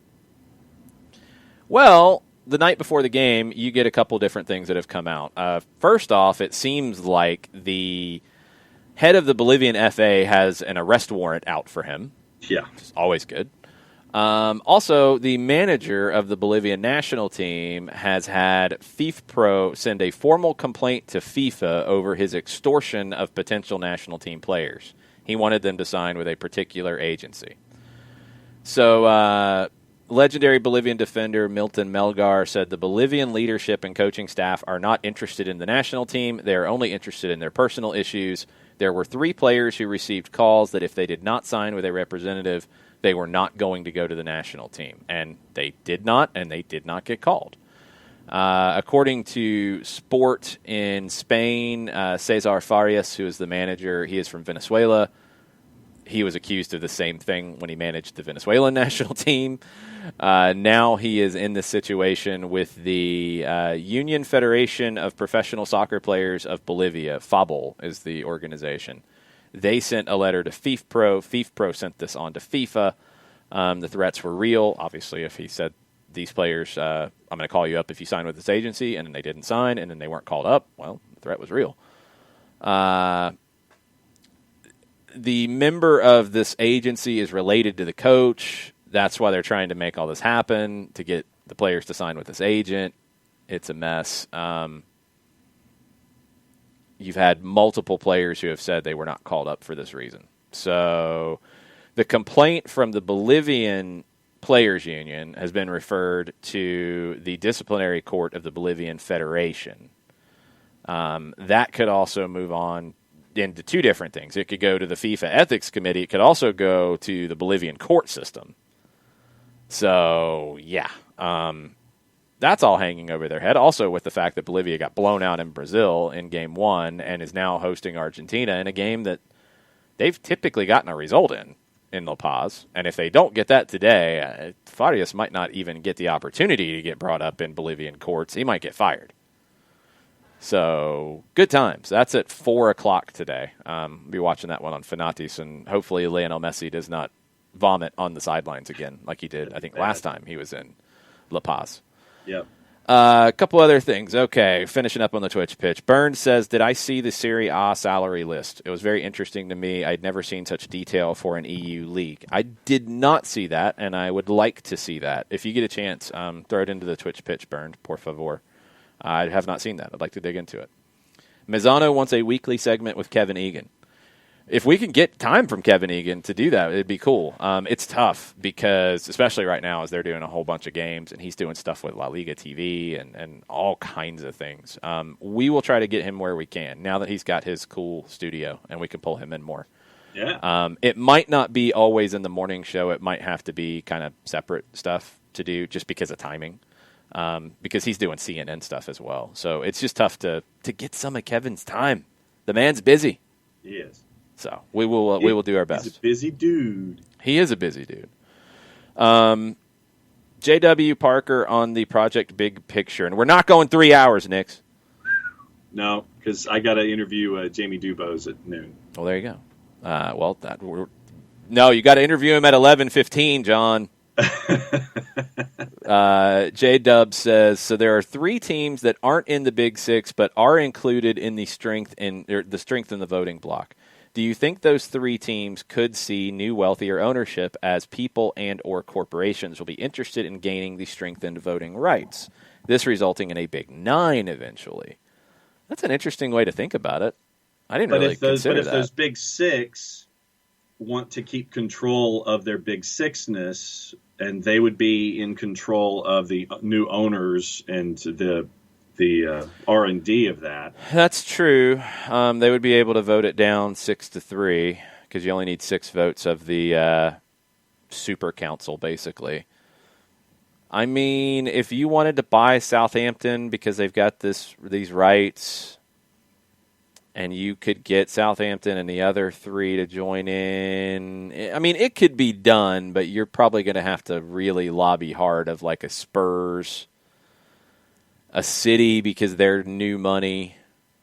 Well, the night before the game, you get a couple different things that have come out. First off, it seems like the head of the Bolivian FA has an arrest warrant out for him. Yeah. Which is always good. Also, the manager of the Bolivian national team has had FIFPro send a formal complaint to FIFA over his extortion of potential national team players. He wanted them to sign with a particular agency. So, legendary Bolivian defender Milton Melgar said the Bolivian leadership and coaching staff are not interested in the national team. They are only interested in their personal issues. There were 3 players who received calls that if they did not sign with a representative, they were not going to go to the national team. And they did not, and they did not get called. According to Sport in Spain, Cesar Farias, who is the manager, he is from Venezuela. He was accused of the same thing when he managed the Venezuelan national team. Now he is in this situation with the Union Federation of Professional Soccer Players of Bolivia. FABOL is the organization. They sent a letter to FIFPro. FIFPro sent this on to FIFA. The threats were real. Obviously, if he said, these players, I'm going to call you up if you sign with this agency, and then they didn't sign, and then they weren't called up, well, the threat was real. The member of this agency is related to the coach. That's why they're trying to make all this happen, to get the players to sign with this agent. It's a mess. You've had multiple players who have said they were not called up for this reason. So the complaint from the Bolivian Players Union has been referred to the disciplinary court of the Bolivian Federation. That could also move on into 2 different things. It could go to the FIFA Ethics Committee. It could also go to the Bolivian court system. So, yeah. That's all hanging over their head. Also with the fact that Bolivia got blown out in Brazil in Game 1 and is now hosting Argentina in a game that they've typically gotten a result in La Paz. And if they don't get that today, Farias might not even get the opportunity to get brought up in Bolivian courts. He might get fired. So, good times. That's at 4 o'clock today. I'll be watching that one on Fanatis, and hopefully Lionel Messi does not vomit on the sidelines again like he did, I think, last time he was in La Paz. Yep. A couple other things. Okay, finishing up on the Twitch pitch. Burns says, did I see the Serie A salary list? It was very interesting to me. I'd never seen such detail for an EU league. I did not see that, and I would like to see that. If you get a chance, throw it into the Twitch pitch, Burns, por favor. I have not seen that. I'd like to dig into it. Mazzano wants a weekly segment with Kevin Egan. If we can get time from Kevin Egan to do that, it'd be cool. It's tough because, especially right now, as they're doing a whole bunch of games, and he's doing stuff with La Liga TV and all kinds of things. We will try to get him where we can, now that he's got his cool studio, and we can pull him in more. Yeah. It might not be always in the morning show. It might have to be kind of separate stuff to do just because of timing, because he's doing CNN stuff as well. So it's just tough to get some of Kevin's time. The man's busy. He is. So we will do our best. He's a busy dude. He is a busy dude. J.W. Parker on the Project Big Picture. And we're not going 3 hours, Nix. No, because I got to interview Jamie Dubose at noon. Well, there you go. No, you got to interview him at 11:15, John. J-Dub says, so there are 3 teams that aren't in the Big Six but are included in the strength in the voting block. Do you think those 3 teams could see new wealthier ownership as people and or corporations will be interested in gaining the strengthened voting rights, this resulting in a Big 9 eventually? That's an interesting way to think about it. I didn't really consider that. But if those Big Six want to keep control of their Big Sixness, and they would be in control of the new owners and the R&D of that. That's true. They would be able to vote it down 6-3 because you only need 6 votes of the super council, basically. I mean, if you wanted to buy Southampton because they've got these rights, and you could get Southampton and the other 3 to join in, I mean, it could be done, but you're probably going to have to really lobby hard of like a Spurs, a City because they're new money,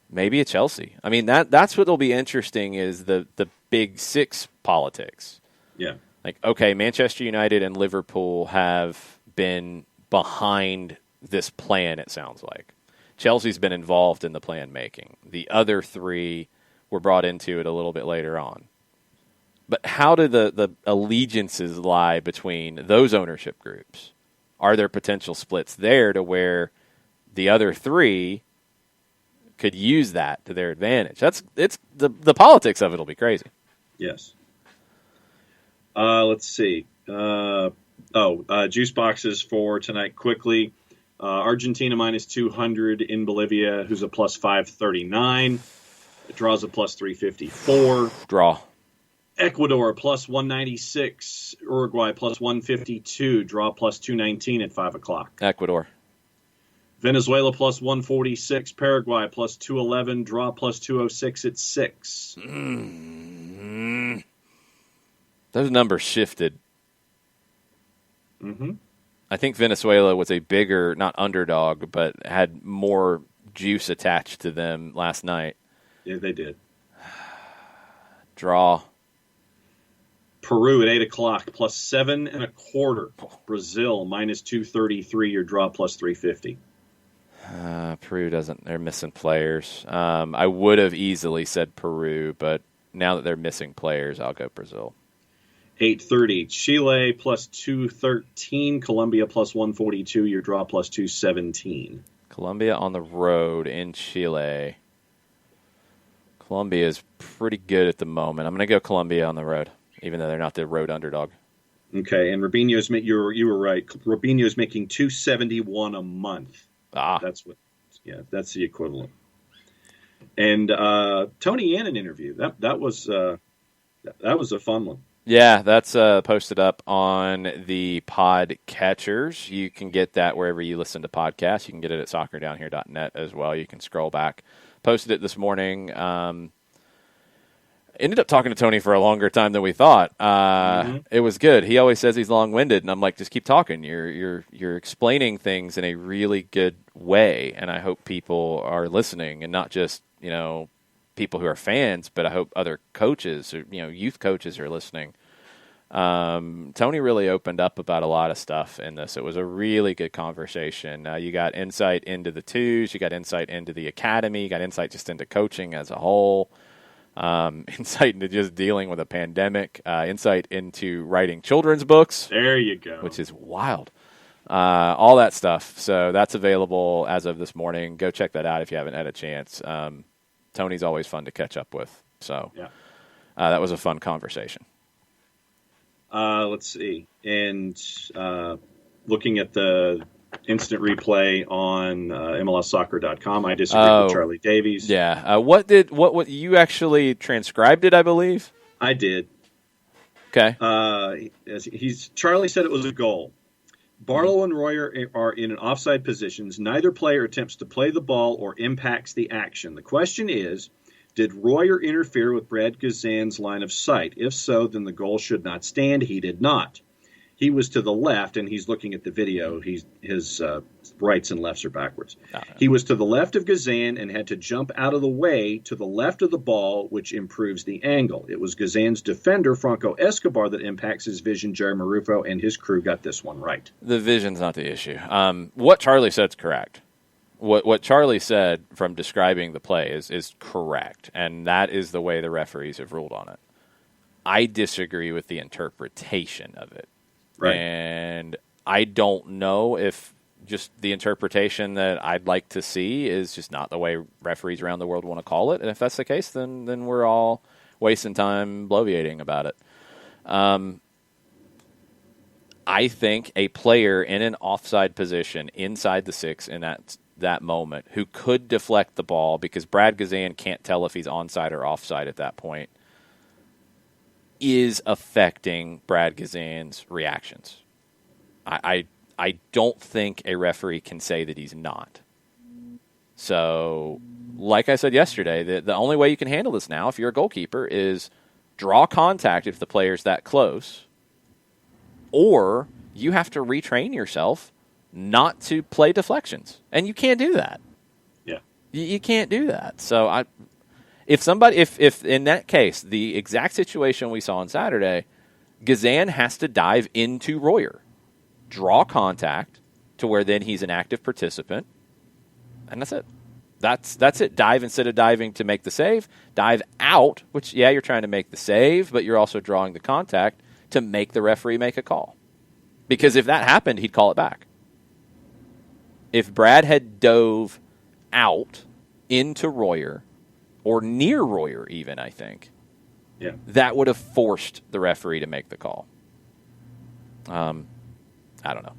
maybe a Chelsea. I mean, that's what will be interesting is the Big Six politics. Yeah. Like, okay, Manchester United and Liverpool have been behind this plan, it sounds like. Chelsea's been involved in the plan making. The other 3 were brought into it a little bit later on. But how do the allegiances lie between those ownership groups? Are there potential splits there to where the other 3 could use that to their advantage? It's the politics of it will be crazy. Yes. Let's see. Juice boxes for tonight quickly. Argentina minus 200 in Bolivia, who's a plus 539. It draws a plus 354. Draw. Ecuador plus 196. Uruguay plus 152. Draw plus 219 at 5 o'clock. Ecuador. Venezuela plus 146. Paraguay plus 211. Draw plus 206 at 6. Those numbers shifted. Mm-hmm. I think Venezuela was a bigger, not underdog, but had more juice attached to them last night. Yeah, they did. Draw. Peru at 8 o'clock, plus 7.25. Brazil, minus 233. Your draw, plus 350. Peru doesn't. They're missing players. I would have easily said Peru, but now that they're missing players, I'll go Brazil. 8:30. Chile plus 213. Colombia plus 142. Your draw plus 217. Colombia on the road in Chile. Colombia is pretty good at the moment. I'm going to go Colombia on the road, even though they're not the road underdog. Okay, and Robinho's you were right. Robinho's making $271 a month. That's that's the equivalent. And Tony Annan interview that was a fun one. Yeah, that's posted up on the pod catchers. You can get that wherever you listen to podcasts. You can get it at soccerdownhere.net as well. You can scroll back. Posted it this morning. Ended up talking to Tony for a longer time than we thought. It was good. He always says he's long-winded, and I'm like, just keep talking. You're explaining things in a really good way, and I hope people are listening and not just, people who are fans, but I hope other coaches or, youth coaches are listening. Tony really opened up about a lot of stuff in this. It was a really good conversation. You got insight into the twos, you got insight into the academy, you got insight just into coaching as a whole, insight into just dealing with a pandemic, insight into writing children's books. There you go. Which is wild. All that stuff. So that's available as of this morning. Go check that out if you haven't had a chance. Tony's always fun to catch up with. So that was a fun conversation. Let's see. And looking at the instant replay on MLSsoccer.com, I disagree with Charlie Davies. Yeah. What you actually transcribed it, I believe? I did. Okay. Charlie said it was a goal. Barlow and Royer are in an offside positions. Neither player attempts to play the ball or impacts the action. The question is, did Royer interfere with Brad Gazan's line of sight? If so, then the goal should not stand. He did not. He was to the left, and he's looking at the video. His rights and lefts are backwards. Okay. He was to the left of Gazan and had to jump out of the way to the left of the ball, which improves the angle. It was Gazan's defender, Franco Escobar, that impacts his vision. Jerry Marufo and his crew got this one right. The vision's not the issue. What Charlie said's correct. What Charlie said from describing the play is correct, and that is the way the referees have ruled on it. I disagree with the interpretation of it. Right. And I don't know if just the interpretation that I'd like to see is just not the way referees around the world want to call it. And if that's the case, then we're all wasting time bloviating about it. I think a player in an offside position inside the 6 in that moment who could deflect the ball, because Brad Gazan can't tell if he's onside or offside at that point, is affecting Brad Gazan's reactions. I don't think a referee can say that he's not. So, like I said yesterday, the only way you can handle this now, if you're a goalkeeper, is draw contact if the player's that close, or you have to retrain yourself not to play deflections. And you can't do that. Yeah. You can't do that. So, If in that case, the exact situation we saw on Saturday, Gazan has to dive into Royer, draw contact to where then he's an active participant, and that's it. That's it. Dive instead of diving to make the save. Dive out, which, yeah, you're trying to make the save, but you're also drawing the contact to make the referee make a call. Because if that happened, he'd call it back. If Brad had dove out into Royer, or near Royer even, I think, yeah, that would have forced the referee to make the call. I don't know.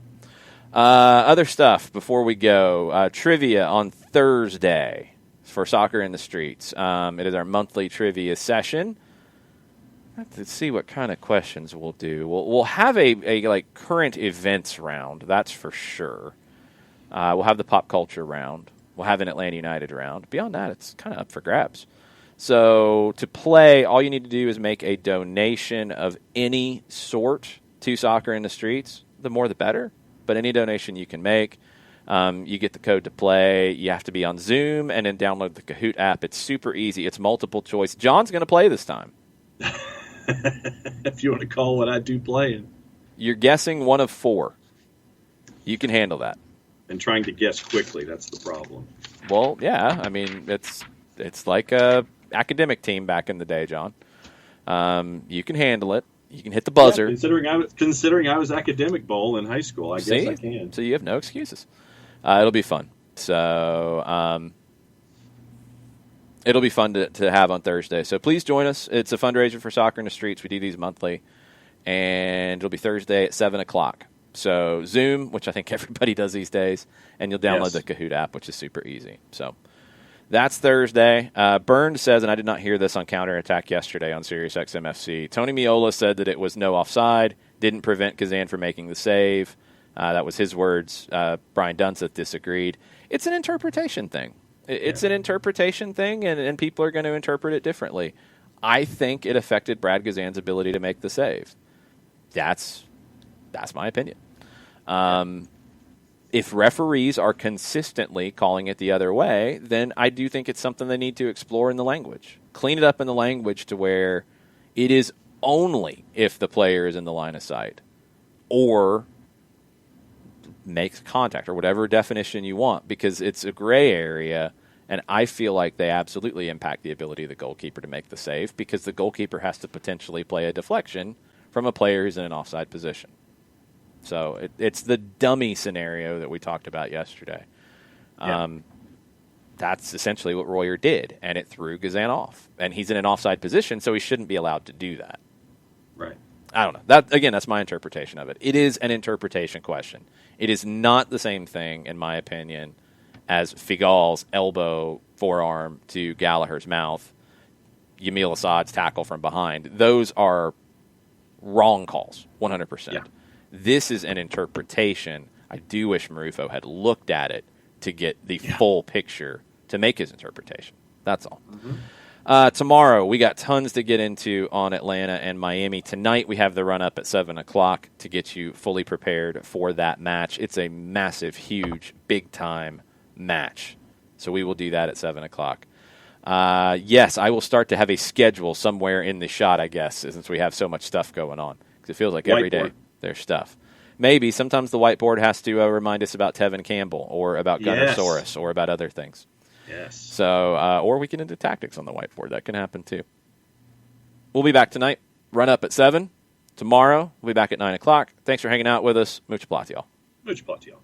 Other stuff before we go. Trivia on Thursday for Soccer in the Streets. It is our monthly trivia session. Let's see what kind of questions we'll do. We'll have a like current events round, that's for sure. We'll have the pop culture round. We'll have an Atlanta United round. Beyond that, it's kind of up for grabs. So to play, all you need to do is make a donation of any sort to Soccer in the Streets. The more, the better. But any donation you can make, you get the code to play. You have to be on Zoom and then download the Kahoot app. It's super easy. It's multiple choice. John's going to play this time. If you want to call what I do playing. You're guessing one of 4. You can handle that. And trying to guess quickly, that's the problem. Well, yeah. I mean, it's like a academic team back in the day, John. You can handle it. You can hit the buzzer. Yeah, considering I was academic bowl in high school, I guess I can. So you have no excuses. It'll be fun. So it'll be fun to have on Thursday. So please join us. It's a fundraiser for Soccer in the Streets. We do these monthly, and it'll be Thursday at 7 o'clock. So Zoom, which I think everybody does these days, and you'll download the Kahoot app, which is super easy. So that's Thursday. Burns says, and I did not hear this on Counterattack yesterday on SiriusXM-FC, Tony Miola said that it was no offside, didn't prevent Gazan from making the save. That was his words. Brian Dunseth disagreed. It's an interpretation thing. It's an interpretation thing, and people are going to interpret it differently. I think it affected Brad Gazan's ability to make the save. That's my opinion. If referees are consistently calling it the other way, then I do think it's something they need to explore in the language. Clean it up in the language to where it is only if the player is in the line of sight or makes contact or whatever definition you want, because it's a gray area, and I feel like they absolutely impact the ability of the goalkeeper to make the save, because the goalkeeper has to potentially play a deflection from a player who's in an offside position. So it's the dummy scenario that we talked about yesterday. Yeah. That's essentially what Royer did, and it threw Gazan off. And he's in an offside position, so he shouldn't be allowed to do that. Right. I don't know. That's my interpretation of it. It is an interpretation question. It is not the same thing, in my opinion, as Figal's elbow forearm to Gallagher's mouth, Yamil Assad's tackle from behind. Those are wrong calls, 100%. Yeah. This is an interpretation. I do wish Marufo had looked at it to get the full picture to make his interpretation. That's all. Tomorrow, we got tons to get into on Atlanta and Miami. Tonight, we have the run-up at 7 o'clock to get you fully prepared for that match. It's a massive, huge, big-time match. So we will do that at 7 o'clock. Yes, I will start to have a schedule somewhere in the shot, I guess, since we have so much stuff going on. Because it feels like every day there's stuff. Maybe sometimes the whiteboard has to remind us about Tevin Campbell or about Gunnar Soros or about other things. Yes. So, or we can into tactics on the whiteboard. That can happen too. We'll be back tonight. Run up at 7. Tomorrow, we'll be back at 9 o'clock. Thanks for hanging out with us. Much plot, y'all. Much plot, y'all.